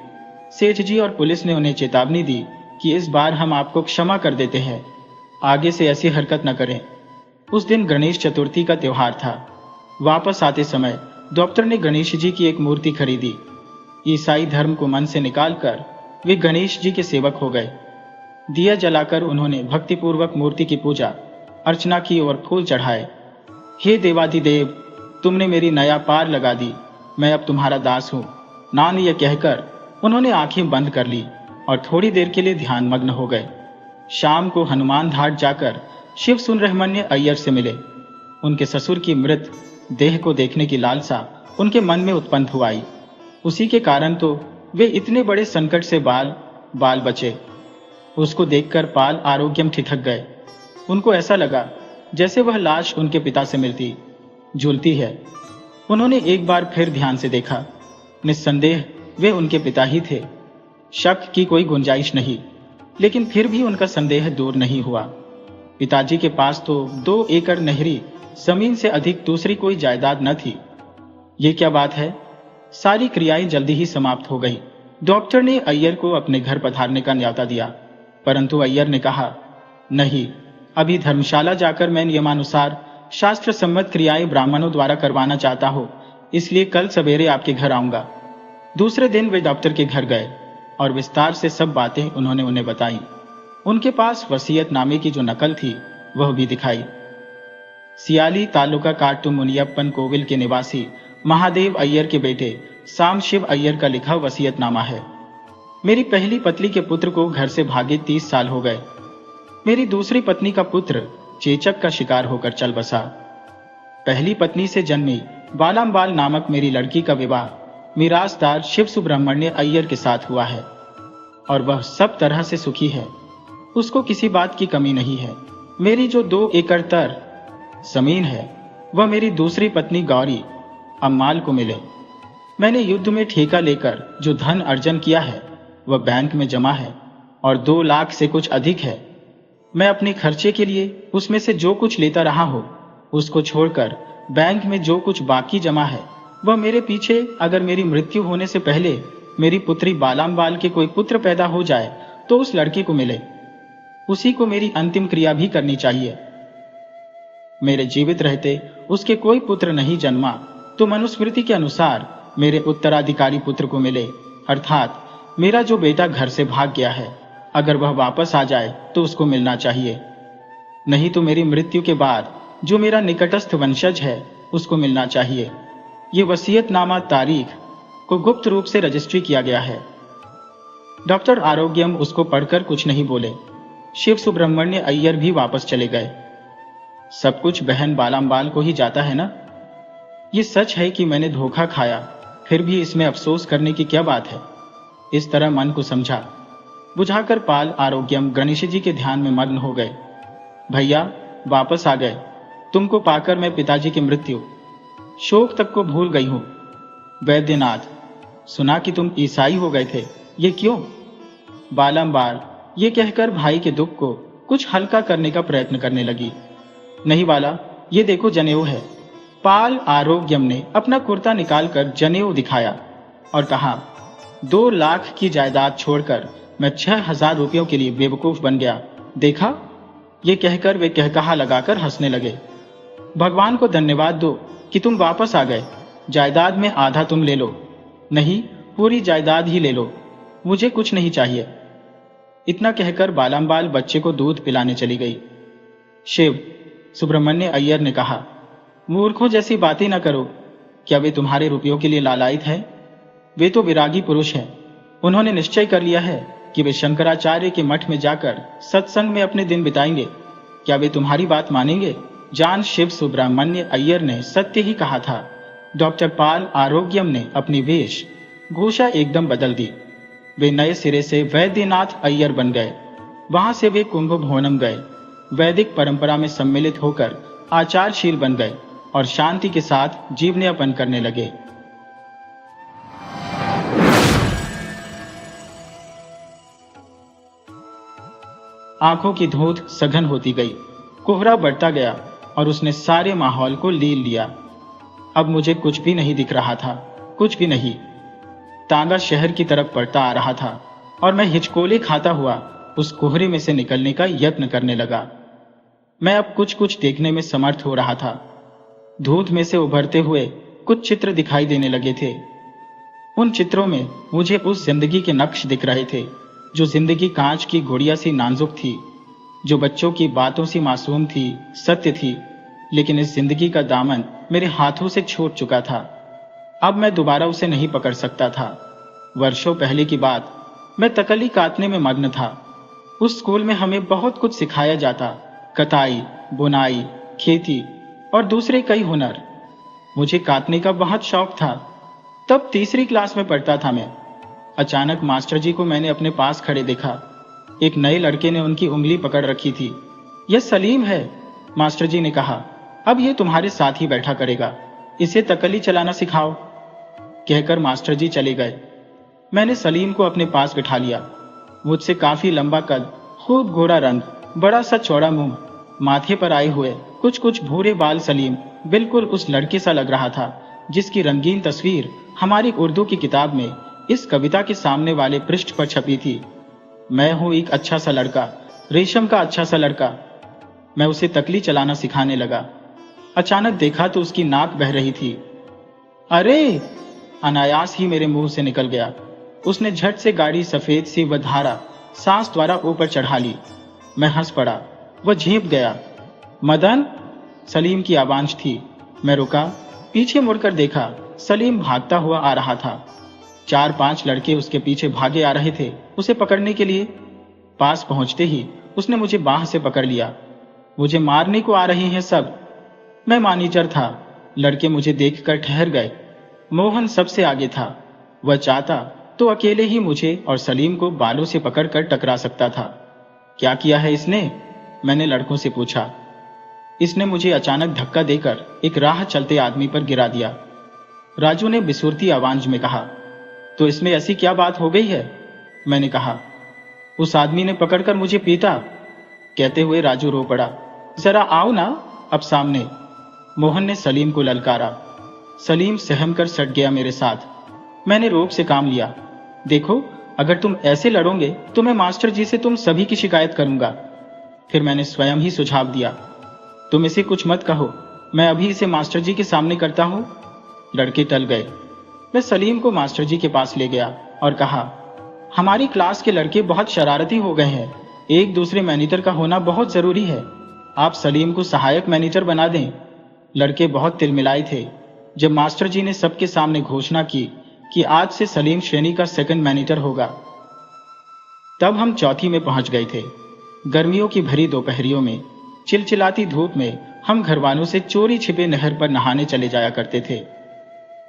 Speaker 1: सेठ जी और पुलिस ने उन्हें चेतावनी दी कि इस बार हम आपको क्षमा कर देते हैं, आगे से ऐसी हरकत न करें। उस दिन गणेश चतुर्थी का त्योहार था। वापस आते समय डॉक्टर ने गणेश जी की एक मूर्ति खरीदी। ईसाई धर्म को मन से निकालकर वे गणेश जी के सेवक हो गए। दिया जलाकर उन्होंने भक्तिपूर्वक मूर्ति की पूजा अर्चना की और फूल चढ़ाए। हे देवाधिदेव, तुमने मेरी नया पार लगा दी, मैं अब तुम्हारा दास हूं। नान यह कहकर उन्होंने आंखें बंद कर ली और थोड़ी देर के लिए ध्यान मग्न हो गए। शाम को हनुमान घाट जाकर शिव सुब्रमण्य अय्यर से मिले। उनके ससुर की मृत देह को देखने की लालसा उनके मन में उत्पन्न हुई। उसी के कारण तो वे इतने बड़े संकट से बाल बचे। उसको देखकर पाल आरोग्यम ठिठक गए। उनको ऐसा लगा जैसे वह लाश उनके पिता से मिलती जुलती है। उन्होंने एक बार फिर ध्यान से देखा। निस्संदेह वे उनके पिता ही थे, शक की कोई गुंजाइश नहीं। लेकिन फिर भी उनका संदेह दूर नहीं हुआ। पिताजी के पास तो 2 एकड़ नहरी जमीन से अधिक दूसरी कोई जायदाद न थी। ये क्या बात है? सारी क्रियाएं जल्दी ही समाप्त हो गई। डॉक्टर ने अय्यर को अपने घर पधारने का न्योता दिया, परंतु अय्यर ने कहा, नहीं, अभी धर्मशाला जाकर मैं नियमानुसार शास्त्र सम्मत क्रियाएं ब्राह्मणों द्वारा करवाना चाहता हूं, इसलिए कल सवेरे आपके घर आऊंगा। दूसरे दिन वे डॉक्टर के घर गए और विस्तार से सब बातें उन्होंने उन्हें बताई। उनके पास वसीयतनामे की जो नकल थी वह भी दिखाई। सियाली तालुका काट्टू मुनियप्पन कोविल के निवासी महादेव अय्यर के बेटे साम शिव अय्यर का लिखा वसीयतनामा है। मेरी पहली पत्नी के पुत्र को घर से भागे 30 साल हो गए। मेरी दूसरी पत्नी का पुत्र चेचक का शिकार होकर चल बसा। पहली पत्नी से जन्मी बालाम्बाल नामक मेरी लड़की का विवाह मिरासदार शिव सुब्रमण्य अय्यर के साथ हुआ है और वह सब तरह से सुखी है। उसको किसी बात की कमी नहीं है। मेरी जो 2 एकड़ तर जमीन है वह मेरी दूसरी पत्नी गौरी अम्माल को मिले। मैंने युद्ध में ठेका लेकर जो धन अर्जन किया है वह बैंक में जमा है और 2 लाख से कुछ अधिक है। मैं अपने खर्चे के लिए उसमें से जो कुछ लेता रहा हूं उसको छोड़कर बैंक में जो कुछ बाकी जमा है वह मेरे पीछे अगर मेरी मृत्यु होने से पहले मेरी पुत्री बालाम्बाल के कोई पुत्र पैदा हो जाए तो उस लड़की को मिले। उसी को मेरी अंतिम क्रिया भी करनी चाहिए। मेरे जीवित रहते उसके कोई पुत्र नहीं जन्मा तो मनुस्मृति के अनुसार मेरे उत्तराधिकारी पुत्र को मिले, अर्थात मेरा जो बेटा घर से भाग गया है अगर वह वापस आ जाए तो उसको मिलना चाहिए। नहीं तो मेरी मृत्यु के बाद जो मेरा निकटस्थ वंशज है उसको मिलना चाहिए। ये वसीयतनामा तारीख को गुप्त रूप से रजिस्ट्री किया गया है। डॉक्टर आरोग्यम उसको पढ़कर कुछ नहीं बोले। शिव सुब्रमण्य अय्यर भी वापस चले गए। सब कुछ बहन बालाम्बाल को ही जाता है ना। ये सच है कि मैंने धोखा खाया, फिर भी इसमें अफसोस करने की क्या बात है। इस तरह मन को समझा बुझाकर पाल आरोग्यम गणेश जी के ध्यान में मग्न हो गए। भैया वापस आ गए। तुमको पाकर मैं पिताजी की मृत्यु, शोक तक को भूल गई हूं। वैद्यनाथ, सुना कि तुम ईसाई हो गए थे, ये क्यों? बालाम्बाल ये कहकर भाई के दुख को कुछ हल्का करने का प्रयत्न करने लगी। नहीं बाला, ये देखो जनेऊ है। पाल आरोग्यम ने अपना कुर्ता निकालकर जनेऊ दिखाया और कहा, 2 लाख की जायदाद छोड़कर मैं 6,000 रुपयों के लिए बेवकूफ बन गया, देखा? ये कहकर वे कहकहा लगाकर हंसने लगे। भगवान को धन्यवाद दो कि तुम वापस आ गए। जायदाद में आधा तुम ले लो। नहीं, पूरी जायदाद ही ले लो, मुझे कुछ नहीं चाहिए। इतना कहकर बालाम्बाल बच्चे को दूध पिलाने चली गई। शिव सुब्रमण्य अय्यर ने कहा, मूर्खों जैसी बातें न करो। क्या वे तुम्हारे रुपयों के लिए लालायित है? वे तो विरागी पुरुष हैं। उन्होंने निश्चय कर लिया है कि वे शंकराचार्य के मठ में जाकर सत्संग में अपने दिन बिताएंगे। क्या वे तुम्हारी बात मानेंगे? जान शिव सुब्रमण्य अय्यर ने सत्य ही कहा था। डॉक्टर पाल आरोग्यम ने अपनी वेश भूषा एकदम बदल दी। वे नए सिरे से वैद्यनाथ अय्यर बन गए। वहां से वे कुंभभोनम गए। वैदिक परंपरा में सम्मिलित होकर आचारशील बन गए और शांति के साथ जीवनयापन करने लगे। आंखों की धूंध सघन होती गई, कोहरा बढ़ता गया और उसने सारे माहौल को लील लिया। अब मुझे कुछ भी नहीं दिख रहा था, कुछ भी नहीं। तांगा शहर की तरफ बढ़ता आ रहा था और मैं हिचकोले खाता हुआ उस कोहरे में से निकलने का यत्न करने लगा। मैं अब कुछ कुछ देखने में समर्थ हो रहा था। धूंध में से उभरते हुए कुछ चित्र दिखाई देने लगे थे। उन चित्रों में मुझे उस जिंदगी के नक्श दिख रहे थे जो जिंदगी कांच की गुड़िया सी नाजुक थी, जो बच्चों की बातों सी मासूम थी, सत्य थी। लेकिन इस जिंदगी का दामन मेरे हाथों से छूट चुका था। अब मैं दोबारा उसे नहीं पकड़ सकता था। वर्षों पहले की बात, मैं तकली काटने में मग्न था। उस स्कूल में हमें बहुत कुछ सिखाया जाता, कताई, बुनाई, खेती और दूसरे कई हुनर। मुझे काटने का बहुत शौक था। तब 3री क्लास में पढ़ता था मैं। अचानक मास्टर जी को मैंने अपने पास खड़े देखा। एक नए लड़के ने उनकी उंगली पकड़ रखी थी। यह सलीम है, मास्टर जी ने कहा। अब ये तुम्हारे साथ ही बैठा करेगा, इसे तकली चलाना सिखाओ। कहकर मास्टर जी चले गए। मैंने सलीम को अपने पास बिठा लिया। मुझसे काफी लंबा कद, खूब गोरा रंग, बड़ा सा चौड़ा मुंह, माथे पर आए हुए कुछ कुछ भूरे बाल सलीम बिल्कुल उस लड़के सा लग रहा था जिसकी रंगीन तस्वीर हमारी उर्दू की किताब में इस कविता के सामने वाले पृष्ठ पर छपी थी। मैं हूं एक अच्छा सा लड़का, रेशम का अच्छा सा लड़का। मैं उसे तकली चलाना सिखाने लगा। अचानक देखा तो उसकी नाक बह रही थी। अरे! अनायास ही मेरे मुंह से निकल गया। उसने झट से गाड़ी सफेद सी व धारा सांस द्वारा ऊपर चढ़ा ली। मैं हंस पड़ा। वह झेप गया। मदन! सलीम की आवाज थी। मैं रुका, पीछे मुड़कर देखा। सलीम भागता हुआ आ रहा था। 4-5 लड़के उसके पीछे भागे आ रहे थे उसे पकड़ने के लिए। पास पहुंचते ही उसने मुझे बाह से पकड़ लिया। मुझे मारने को आ रहे हैं सब। मैं मानीचर था। लड़के मुझे देखकर ठहर गए। मोहन सबसे आगे था। वह चाहता तो अकेले ही मुझे और सलीम को बालों से पकड़कर टकरा सकता था। क्या किया है इसने? मैंने लड़कों से पूछा। इसने मुझे अचानक धक्का देकर एक राह चलते आदमी पर गिरा दिया। राजू ने बिसुरती आवाज में कहा, तो इसमें ऐसी क्या बात हो गई है? मैंने कहा, उस आदमी ने पकड़कर मुझे पीटा। कहते हुए राजू रो पड़ा। जरा आओ ना अब सामने। मोहन ने सलीम को ललकारा। सलीम सहम कर सट गया मेरे साथ। मैंने रोब से काम लिया। देखो, अगर तुम ऐसे लड़ोगे तो मैं मास्टर जी से तुम सभी की शिकायत करूंगा। फिर मैंने स्वयं ही सुझाव दिया, तुम इसे कुछ मत कहो, मैं अभी इसे मास्टर जी के सामने करता हूं। लड़के टल गए। मैं सलीम को मास्टर जी के पास ले गया और कहा, हमारी क्लास के लड़के बहुत शरारती हो गए हैं। एक दूसरे मैनेजर का होना बहुत जरूरी है। आप सलीम को सहायक मैनेजर बना दें। लड़के बहुत तिलमिलाए थे जब मास्टर जी ने सबके सामने घोषणा की कि आज से सलीम श्रेणी का 2nd मैनेजर होगा। तब हम चौथी में पहुंच गए थे। गर्मियों की भरी दोपहरियों में चिलचिलाती धूप में हम घरवालों से चोरी छिपे नहर पर नहाने चले जाया करते थे।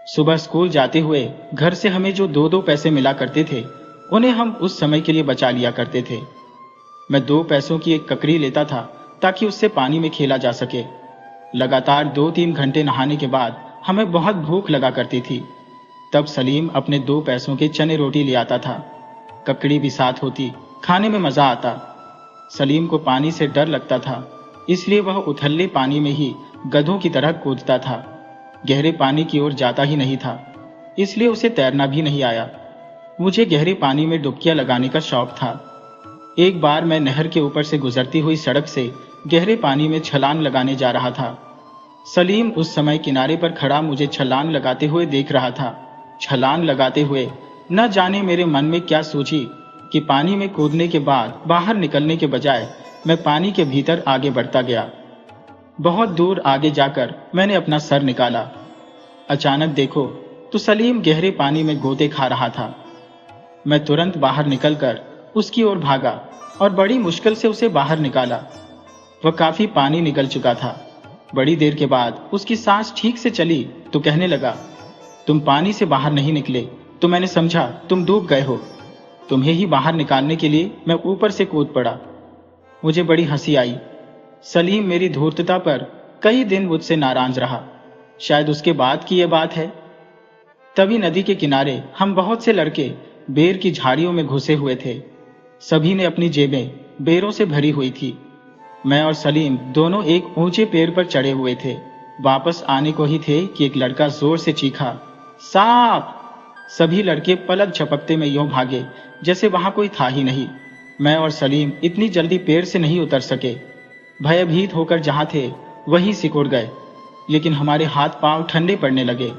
Speaker 1: सुबह स्कूल जाते हुए घर से हमें जो 2-2 पैसे मिला करते थे, उन्हें हम उस समय के लिए बचा लिया करते थे। मैं 2 पैसों की एक ककड़ी लेता था ताकि उससे पानी में खेला जा सके। लगातार 2-3 घंटे नहाने के बाद हमें बहुत भूख लगा करती थी। तब सलीम अपने 2 पैसों के चने रोटी ले आता था। ककड़ी भी साथ होती, खाने में मजा आता। सलीम को पानी से डर लगता था, इसलिए वह उथले पानी में ही गधों की तरह कूदता था। गहरे पानी की ओर जाता ही नहीं था, इसलिए उसे तैरना भी नहीं आया। मुझे गहरे पानी में डुबकियां लगाने का शौक था। एक बार मैं नहर के ऊपर से गुजरती हुई सड़क से गहरे पानी में छलांग लगाने जा रहा था। सलीम उस समय किनारे पर खड़ा मुझे छलांग लगाते हुए देख रहा था। छलांग लगाते हुए न जाने मेरे मन में क्या सोची कि पानी में कूदने के बाद बाहर निकलने के बजाय मैं पानी के भीतर आगे बढ़ता गया। बहुत दूर आगे जाकर मैंने अपना सर निकाला। अचानक देखो तो सलीम गहरे पानी में गोते खा रहा था। मैं तुरंत बाहर निकलकर उसकी ओर भागा और बड़ी मुश्किल से उसे बाहर निकाला। वह काफी पानी निकल चुका था। बड़ी देर के बाद उसकी सांस ठीक से चली तो कहने लगा, तुम पानी से बाहर नहीं निकले तो मैंने समझा तुम डूब गए हो। तुम्हें ही बाहर निकालने के लिए मैं ऊपर से कूद पड़ा। मुझे बड़ी हंसी आई। सलीम मेरी धूर्तता पर कई दिन मुझसे नाराज रहा। शायद उसके बाद की यह बात है। तभी नदी के किनारे हम बहुत से लड़के बेर की झाड़ियों में घुसे हुए थे। सभी ने अपनी जेबें बेरों से भरी हुई थी। मैं और सलीम दोनों एक ऊंचे पेड़ पर चढ़े हुए थे। वापस आने को ही थे कि एक लड़का जोर से चीखा, सांप! सभी लड़के पलक झपकते में यूं भागे जैसे वहां कोई था ही नहीं। मैं और सलीम इतनी जल्दी पेड़ से नहीं उतर सके। भयभीत होकर जहां थे वहीं सिकुड़ गए, लेकिन हमारे हाथ पांव ठंडे पड़ने लगे।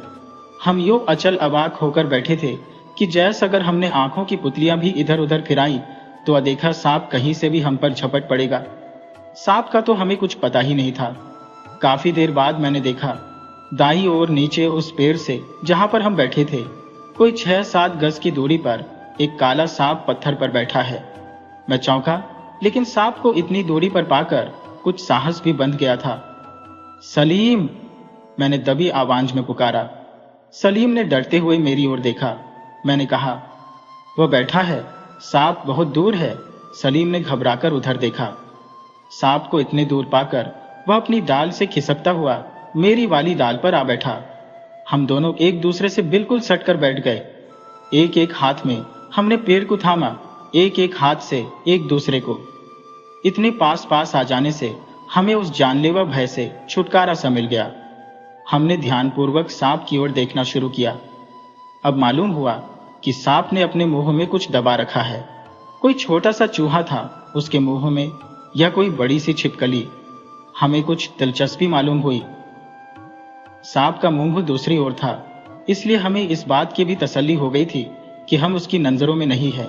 Speaker 1: हम यूं अचल अवाक होकर बैठे थे कि जैसे अगर हमने आंखों की पुतलियां भी इधर उधर फिराई तो अदेखा सांप कहीं से भी हम पर झपट पड़ेगा। सांप का तो हमें कुछ पता ही नहीं था। काफी देर बाद मैंने देखा, दाईं ओर नीचे उस पेड़ से जहां पर हम बैठे थे कोई 6-7 गज की दूरी पर एक काला सांप पत्थर पर बैठा है। मैं चौंका, लेकिन सांप को इतनी दूरी पर पाकर कुछ साहस भी बंध गया था। सलीम! मैंने दबी आवाज में पुकारा। सलीम ने डरते हुए मेरी ओर देखा। मैंने कहा, वह बैठा है, सांप बहुत दूर है। सलीम ने घबराकर उधर देखा। सांप को इतने दूर पाकर वह अपनी डाल से खिसकता हुआ मेरी वाली डाल पर आ बैठा। हम दोनों एक दूसरे से बिल्कुल सटकर बैठ गए। एक एक हाथ में हमने पेड़ को थामा, एक एक हाथ से एक दूसरे को। इतने पास पास आ जाने से हमें उस जानलेवा भय से छुटकारा सा मिल गया। हमने ध्यानपूर्वक सांप की ओर देखना शुरू किया। अब मालूम हुआ कि सांप ने अपने मुंह में कुछ दबा रखा है। कोई छोटा सा चूहा था उसके मुंह में, या कोई बड़ी सी छिपकली। हमें कुछ दिलचस्पी मालूम हुई। सांप का मुंह दूसरी ओर था, इसलिए हमें इस बात की भी तसल्ली हो गई थी कि हम उसकी नजरों में नहीं है।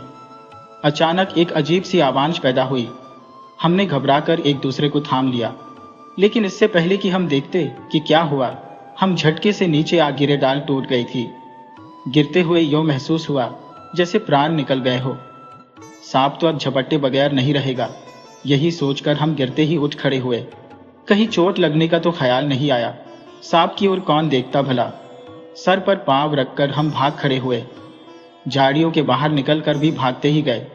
Speaker 1: अचानक एक अजीब सी आवाज पैदा हुई। हमने घबराकर एक दूसरे को थाम लिया, लेकिन इससे पहले कि हम देखते कि क्या हुआ, हम झटके से नीचे आ गिरे। डाल टूट गई थी। गिरते हुए यूं महसूस हुआ जैसे प्राण निकल गए हो। सांप तो अब झपट्टे बगैर नहीं रहेगा, यही सोचकर हम गिरते ही उठ खड़े हुए। कहीं चोट लगने का तो ख्याल नहीं आया। सांप की ओर कौन देखता भला। सर पर पांव रखकर हम भाग खड़े हुए। झाड़ियों के बाहर निकलकर भी भागते ही गए।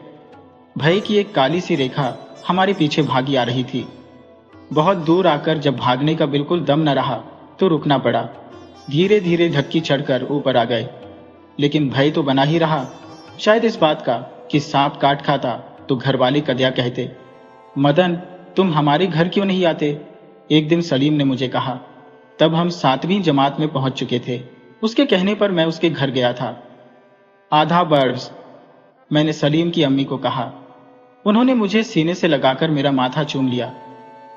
Speaker 1: भय की एक काली सी रेखा हमारे पीछे भागी आ रही थी। बहुत दूर आकर जब भागने का बिल्कुल दम न रहा तो रुकना पड़ा। धीरे धीरे ढक्की चढ़कर ऊपर आ गए, लेकिन भय तो बना ही रहा। शायद इस बात का कि सांप काट खाता तो घर वाले कद्या कहते, मदन तुम हमारे घर क्यों नहीं आते? एक दिन सलीम ने मुझे कहा। तब हम 7वीं जमात में पहुंच चुके थे। उसके कहने पर मैं उसके घर गया था। आधा बर्स, मैंने सलीम की अम्मी को कहा। उन्होंने मुझे सीने से लगाकर मेरा माथा चूम लिया।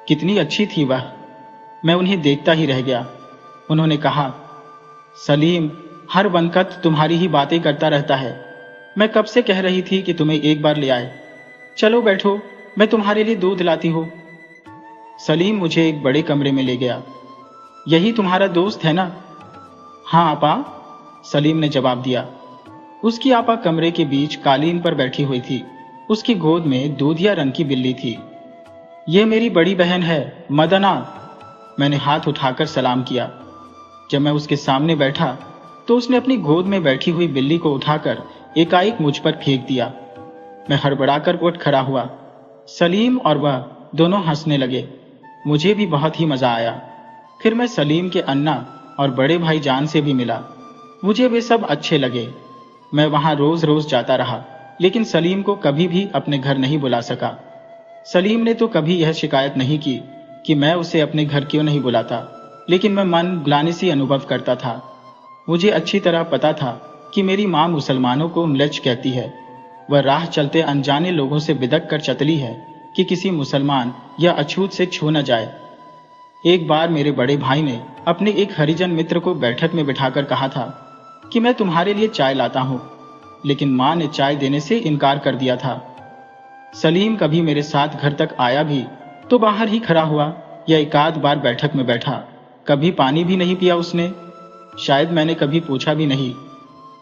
Speaker 1: कितनी अच्छी थी वह, मैं उन्हें देखता ही रह गया। उन्होंने कहा, सलीम हर वक्त तुम्हारी ही बातें करता रहता है। मैं कब से कह रही थी कि तुम्हें एक बार ले आए। चलो बैठो, मैं तुम्हारे लिए दूध लाती हूँ। सलीम मुझे एक बड़े कमरे में ले गया। यही तुम्हारा दोस्त है ना? हाँ आपा, सलीम ने जवाब दिया। उसकी आपा कमरे के बीच कालीन पर बैठी हुई थी। उसकी गोद में दूधिया रंग की बिल्ली थी। ये मेरी बड़ी बहन है, मदना। मैंने हाथ उठाकर सलाम किया। जब मैं उसके सामने बैठा तो उसने अपनी गोद में बैठी हुई बिल्ली को उठाकर एकाएक मुझ पर फेंक दिया। मैं हड़बड़ाकर उठ खड़ा हुआ। सलीम और वह दोनों हंसने लगे। मुझे भी बहुत ही मजा आया। फिर मैं सलीम के अन्ना और बड़े भाई जान से भी मिला। मुझे वे सब अच्छे लगे। मैं वहां रोज रोज जाता रहा, लेकिन सलीम को कभी भी अपने घर नहीं बुला सका। सलीम ने तो कभी यह शिकायत नहीं की कि मैं उसे अपने घर क्यों नहीं बुलाता, लेकिन मैं मन ग्लानि सी अनुभव करता था। मुझे अच्छी तरह पता था कि मेरी माँ मुसलमानों को म्लेच्छ कहती है। वह राह चलते अनजाने लोगों से बिदक कर चतली है कि किसी मुसलमान या अछूत से छू न जाए। एक बार मेरे बड़े भाई ने अपने एक हरिजन मित्र को बैठक में बिठाकर कहा था कि मैं तुम्हारे लिए चाय लाता हूं, लेकिन मां ने चाय देने से इनकार कर दिया था। सलीम कभी मेरे साथ घर तक आया भी तो बाहर ही खड़ा हुआ या एकाध बार बैठक में बैठा। कभी पानी भी नहीं पिया उसने। शायद मैंने कभी पूछा भी नहीं।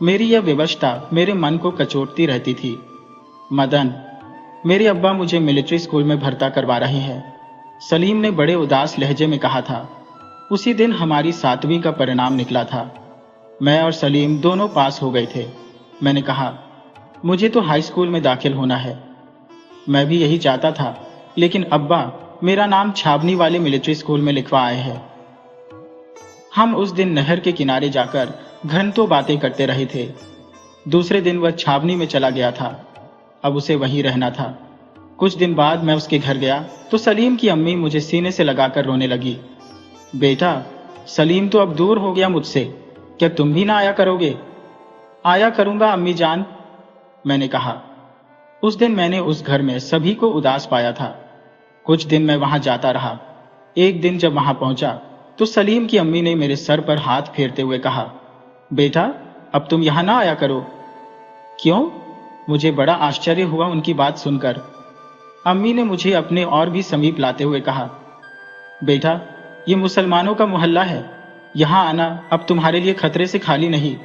Speaker 1: मेरी यह विवशता मेरे मन को कचोटती रहती थी। मदन, मेरे अब्बा मुझे मिलिट्री स्कूल में भर्ता करवा रहे हैं, सलीम ने बड़े उदास लहजे में कहा था। उसी दिन हमारी 7वीं का परिणाम निकला था। मैं और सलीम दोनों पास हो गए थे। मैंने कहा, मुझे तो हाई स्कूल में दाखिल होना है। मैं भी यही चाहता था, लेकिन अब्बा मेरा नाम छावनी वाले मिलिट्री स्कूल में लिखवा आए हैं। हम उस दिन नहर के किनारे जाकर घंटों बातें करते रहे थे। दूसरे दिन वह छावनी में चला गया था। अब उसे वहीं रहना था। कुछ दिन बाद मैं उसके घर गया तो सलीम की अम्मी मुझे सीने से लगाकर रोने लगी। बेटा, सलीम तो अब दूर हो गया मुझसे, क्या तुम भी ना आया करोगे? आया करूंगा अम्मी जान, मैंने कहा। उस दिन मैंने उस घर में सभी को उदास पाया था। कुछ दिन मैं वहां जाता रहा। एक दिन जब वहां पहुंचा तो सलीम की अम्मी ने मेरे सर पर हाथ फेरते हुए कहा, बेटा, अब तुम यहां ना आया करो। क्यों? मुझे बड़ा आश्चर्य हुआ उनकी बात सुनकर। अम्मी ने मुझे अपने और भी समीप लाते हुए कहा, बेटा, ये मुसलमानों का मोहल्ला है, यहां आना अब तुम्हारे लिए खतरे से खाली नहीं।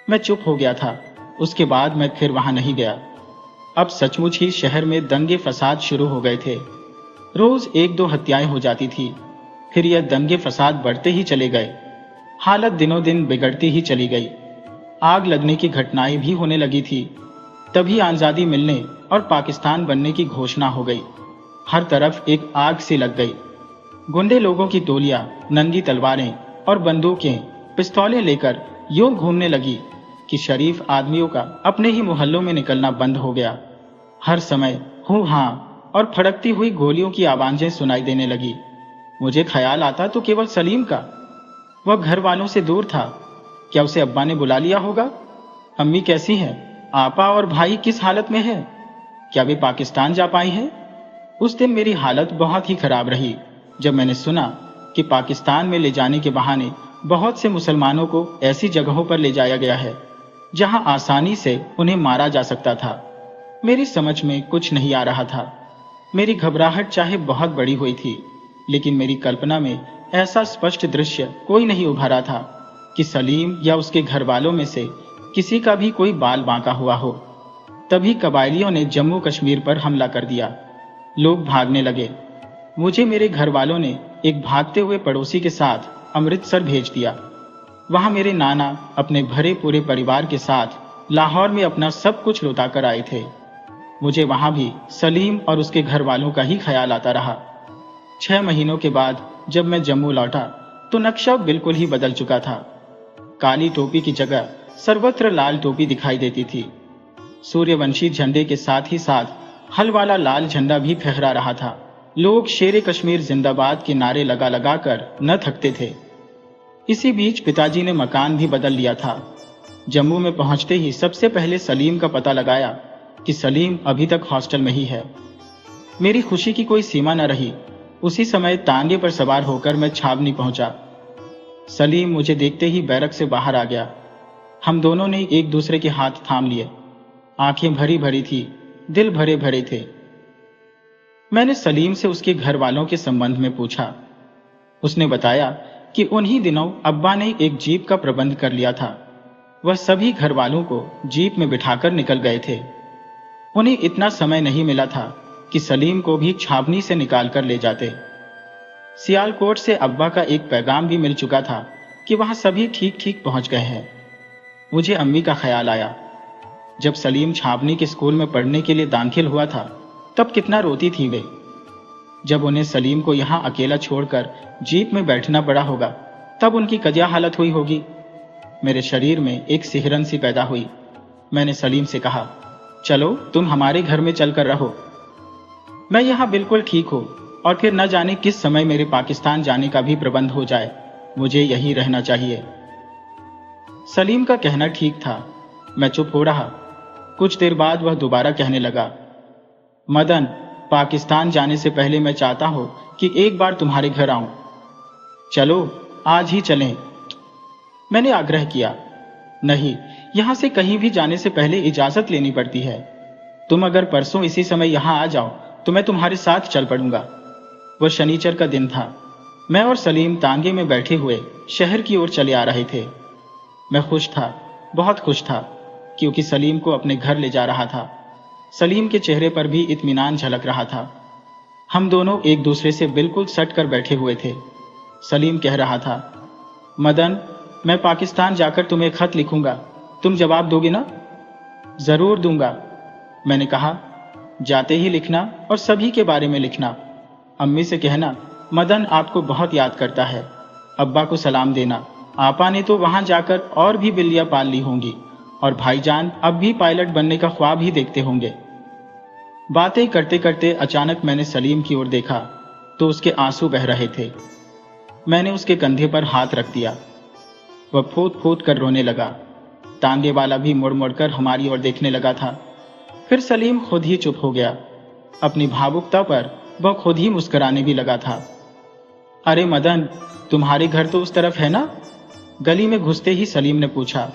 Speaker 1: मैं चुप हो गया था। उसके बाद मैं फिर वहां नहीं गया। अब सचमुच ही शहर में दंगे फसाद शुरू हो गए थे। रोज 1-2 हत्याएं हो जाती थी। फिर यह दंगे फसाद बढ़ते ही चले गए। हालत दिनों दिन बिगड़ती ही चली गई। आग लगने की घटनाएं भी होने लगी थी। तभी आजादी मिलने और पाकिस्तान बनने की घोषणा हो गई। हर तरफ एक आग सी लग गई। गुंडे लोगों की टोलियां नंगी तलवारें और बंदूकें, पिस्तौलें लेकर यूं घूमने लगी कि शरीफ आदमियों का अपने ही मोहल्लों में निकलना बंद हो गया। हर समय हूं हां और फड़कती हुई गोलियों की आवाजें सुनाई देने लगी। मुझे ख्याल आता तो केवल सलीम का। वह घर वालों से दूर था। क्या उसे अब्बा ने बुला लिया होगा? अम्मी कैसी हैं? आपा और भाई किस हालत में हैं? क्या वे पाकिस्तान जा पाए हैं? उस दिन मेरी हालत बहुत ही खराब रही जब मैंने सुना कि पाकिस्तान में ले जाने के बहाने बहुत से मुसलमानों को ऐसी जगहों पर ले जाया गया है जहां आसानी से उन्हें मारा जा सकता था। मेरी समझ में कुछ नहीं आ रहा था। मेरी घबराहट चाहे बहुत बड़ी हुई थी, लेकिन मेरी कल्पना में ऐसा स्पष्ट दृश्य कोई नहीं उभरा था कि सलीम या उसके घर वालों में से किसी का भी कोई बाल बांका हुआ हो। तभी कबायलियों ने जम्मू कश्मीर पर हमला कर दिया। लोग भागने लगे। मुझे मेरे घर वालों ने एक भागते हुए पड़ोसी के साथ अमृतसर भेज दिया। वहां मेरे नाना अपने भरे पूरे परिवार के साथ लाहौर में अपना सब कुछ लौटा कर आए थे। मुझे वहां भी सलीम और उसके घर वालों का ही ख्याल आता रहा। 6 महीनों के बाद जब मैं जम्मू लौटा तो नक्शा बिल्कुल ही बदल चुका था। काली टोपी की जगह सर्वत्र लाल टोपी दिखाई देती थी। सूर्यवंशी झंडे के साथ ही साथ हल वाला लाल झंडा भी फहरा रहा था। लोग शेरे कश्मीर जिंदाबाद के नारे लगा लगा कर न थकते थे। इसी बीच पिताजी ने मकान भी बदल लिया था। जम्मू में पहुंचते ही सबसे पहले सलीम का पता लगाया कि सलीम अभी तक हॉस्टल में ही है। मेरी खुशी की कोई सीमा न रही। उसी समय तांगे पर सवार होकर मैं छावनी पहुंचा। सलीम मुझे देखते ही बैरक से बाहर आ गया। हम दोनों ने एक दूसरे के हाथ थाम लिए। आंखें भरी भरी थी, दिल भरे भरे थे। मैंने सलीम से उसके घर वालों के संबंध में पूछा। उसने बताया कि उन्हीं दिनों अब्बा ने एक जीप का प्रबंध कर लिया था। वह सभी घर वालों को जीप में बिठाकर निकल गए थे। उन्हें इतना समय नहीं मिला था कि सलीम को भी छावनी से निकाल कर ले जाते। सियालकोट से अब्बा का एक पैगाम भी मिल चुका था कि वहां सभी ठीक ठीक पहुंच गए हैं। मुझे अम्मी का ख्याल आया। जब सलीम छावनी के स्कूल में पढ़ने के लिए दाखिल हुआ था तब कितना रोती थी वे। जब उन्हें सलीम को यहां अकेला छोड़कर जीप में बैठना पड़ा होगा तब उनकी क्या हालत हुई होगी। मेरे शरीर में एक सिहरन सी पैदा हुई। मैंने सलीम से कहा, चलो तुम हमारे घर में चलकर रहो, मैं यहां बिल्कुल ठीक हूं और फिर न जाने किस समय मेरे पाकिस्तान जाने का भी प्रबंध हो जाए, मुझे यहीं रहना चाहिए। सलीम का कहना ठीक था। मैं चुप हो रहा। कुछ देर बाद वह दोबारा कहने लगा, मदन, पाकिस्तान जाने से पहले मैं चाहता हूं कि एक बार तुम्हारे घर आऊं। चलो आज ही चलें। मैंने आग्रह किया, नहीं, यहां से कहीं भी जाने से पहले इजाजत लेनी पड़ती है। तुम अगर परसों इसी समय यहां आ जाओ तो मैं तुम्हारे साथ चल पड़ूंगा। वह शनिचर का दिन था। मैं और सलीम तांगे में बैठे हुए शहर की ओर चले आ रहे थे। मैं खुश था, बहुत खुश था, क्योंकि सलीम को अपने घर ले जा रहा था। सलीम के चेहरे पर भी इत्मीनान झलक रहा था। हम दोनों एक दूसरे से बिल्कुल सट कर बैठे हुए थे। सलीम कह रहा था, मदन, मैं पाकिस्तान जाकर तुम्हें खत लिखूंगा, तुम जवाब दोगे ना? जरूर दूंगा। मैंने कहा, जाते ही लिखना और सभी के बारे में लिखना। अम्मी से कहना मदन आपको बहुत याद करता है। अब्बा को सलाम देना। आपा ने तो वहां जाकर और भी बिल्लियां पाल ली होंगी और भाईजान अब भी पायलट बनने का ख्वाब ही देखते होंगे। बातें करते करते अचानक मैंने सलीम की ओर देखा तो उसके आंसू बह रहे थे। मैंने उसके कंधे पर हाथ रख दिया। वह फूट फूट कर रोने लगा। तांगे वाला भी मुड़ मुड़ कर हमारी ओर देखने लगा था। फिर सलीम खुद ही चुप हो गया। अपनी भावुकता पर वह खुद ही मुस्कुराने भी लगा था। अरे मदन, तुम्हारे घर तो उस तरफ है ना? गली में घुसते ही सलीम ने पूछा।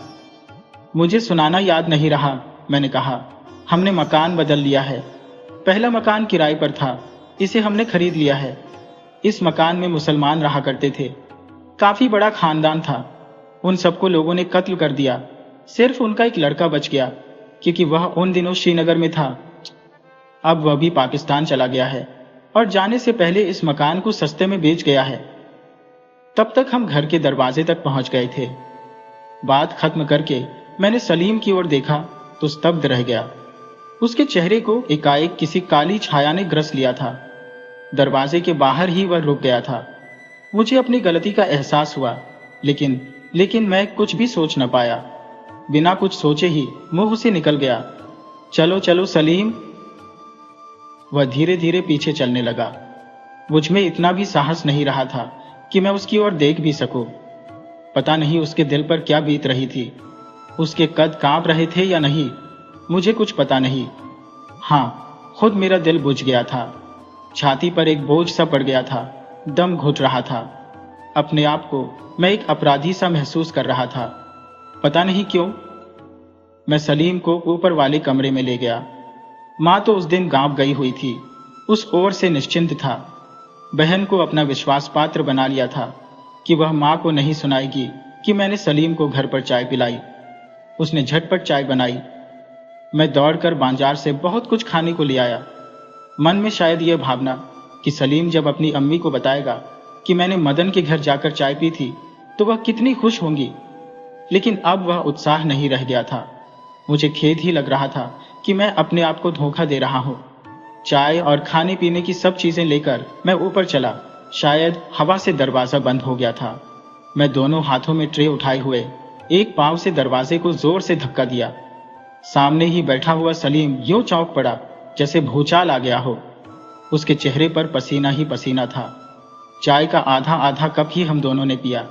Speaker 1: मुझे सुनाना याद नहीं रहा, मैंने कहा। हमने मकान बदल लिया है। पहला मकान किराए पर था, इसे हमने खरीद लिया है। इस मकान में मुसलमान रहा करते थे। काफी बड़ा खानदान था। उन सबको लोगों ने कत्ल कर दिया। सिर्फ उनका एक लड़का बच गया, क्योंकि वह उन दिनों श्रीनगर में था। अब वह भी पाकिस्तान चला गया है और जाने से पहले इस मकान को सस्ते में बेच गया है। तब तक हम घर के दरवाजे तक पहुंच गए थे। बात खत्म करके मैंने सलीम की ओर देखा तो स्तब्ध रह गया। उसके चेहरे को एकाएक किसी काली छाया ने ग्रस लिया था। दरवाजे के बाहर ही वह रुक गया था। मुझे अपनी गलती का एहसास हुआ, लेकिन मैं कुछ भी सोच न पाया। बिना कुछ सोचे ही मुंह से निकल गया, चलो चलो सलीम। वह धीरे धीरे पीछे चलने लगा। मुझ में इतना भी साहस नहीं रहा था कि मैं उसकी ओर देख भी सकूं। पता नहीं उसके दिल पर क्या बीत रही थी। उसके कद कांप रहे थे या नहीं, मुझे कुछ पता नहीं। हाँ, खुद मेरा दिल बुझ गया था। छाती पर एक बोझ सा पड़ गया था। दम घुट रहा था। अपने आप को मैं एक अपराधी सा महसूस कर रहा था। पता नहीं क्यों। मैं सलीम को ऊपर वाले कमरे में ले गया। माँ तो उस दिन गांव गई हुई थी, उस ओर से निश्चिंत था। बहन को अपना विश्वास पात्र बना लिया था कि वह माँ को नहीं सुनाएगी कि मैंने सलीम को घर पर चाय पिलाई। उसने झटपट चाय बनाई। मैं दौड़कर बाजार से बहुत कुछ खाने को ले आया। मन में शायद यह भावना कि सलीम जब अपनी अम्मी को बताएगा कि मैंने मदन के घर जाकर चाय पी थी तो वह कितनी खुश होंगी। लेकिन अब वह उत्साह नहीं रह गया था। मुझे खेद ही लग रहा था कि मैं अपने आप को धोखा दे रहा हूं। चाय और खाने पीने की सब चीजें लेकर मैं ऊपर चला। शायद हवा से दरवाजा बंद हो गया था। मैं दोनों हाथों में ट्रे उठाए हुए एक पांव से दरवाजे को जोर से धक्का दिया। सामने ही बैठा हुआ सलीम यूं चौंक पड़ा जैसे भूचाल आ गया हो। उसके चेहरे पर पसीना ही पसीना था। चाय का आधा आधा कप ही हम दोनों ने पिया।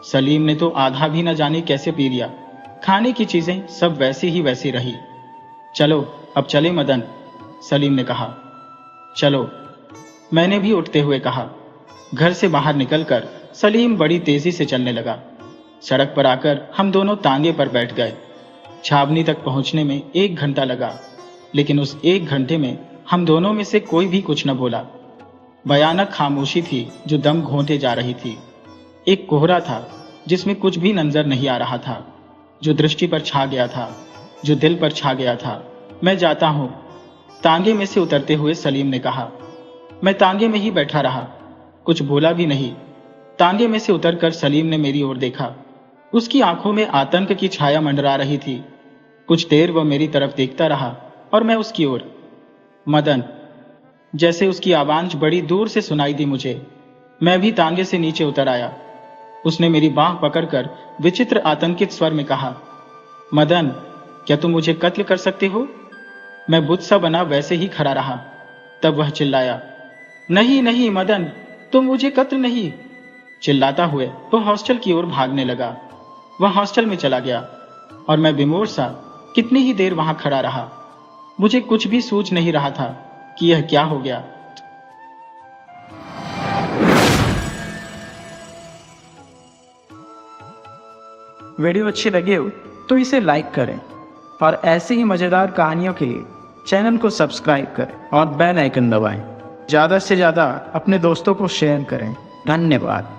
Speaker 1: सलीम ने तो आधा भी न जाने कैसे पी लिया। खाने की चीजें सब वैसी ही वैसी रही। चलो अब चले मदन, सलीम ने कहा। चलो, मैंने भी उठते हुए कहा। घर से बाहर निकलकर सलीम बड़ी तेजी से चलने लगा। सड़क पर आकर हम दोनों तांगे पर बैठ गए। छावनी तक पहुंचने में 1 घंटा लगा, लेकिन उस 1 घंटे में हम दोनों में से कोई भी कुछ न बोला। भयानक खामोशी थी जो दम घोंटे जा रही थी। एक कोहरा था जिसमें कुछ भी नजर नहीं आ रहा था, जो दृष्टि पर छा गया था, जो दिल पर छा गया था। मैं जाता हूं, तांगे में से उतरते हुए सलीम ने कहा। मैं तांगे में ही बैठा रहा, कुछ बोला भी नहीं। तांगे में से उतरकर सलीम ने मेरी ओर देखा। उसकी आंखों में आतंक की छाया मंडरा रही थी। कुछ देर वह मेरी तरफ देखता रहा और मैं उसकी ओर। मदन, जैसे उसकी आवाज बड़ी दूर से सुनाई दी मुझे। मैं भी तांगे से नीचे उतर आया। उसने मेरी बांह पकड़कर विचित्र आतंकित स्वर में कहा, मदन, क्या तुम मुझे कत्ल कर सकते हो? मैं बुत सा बना वैसे ही खड़ा रहा। तब वह चिल्लाया, नहीं नहीं मदन, तुम मुझे कत्ल नहीं। चिल्लाता हुए वह हॉस्टल की ओर भागने लगा। वह हॉस्टल में चला गया और मैं विमोर सा कितनी ही देर वहां खड़ा रहा। मुझे कुछ भी सूझ नहीं रहा था कि यह क्या हो गया।
Speaker 2: वीडियो अच्छी लगी हो तो इसे लाइक करें और ऐसी ही मज़ेदार कहानियों के लिए चैनल को सब्सक्राइब करें और बेल आइकन दबाएं। ज़्यादा से ज़्यादा अपने दोस्तों को शेयर करें। धन्यवाद।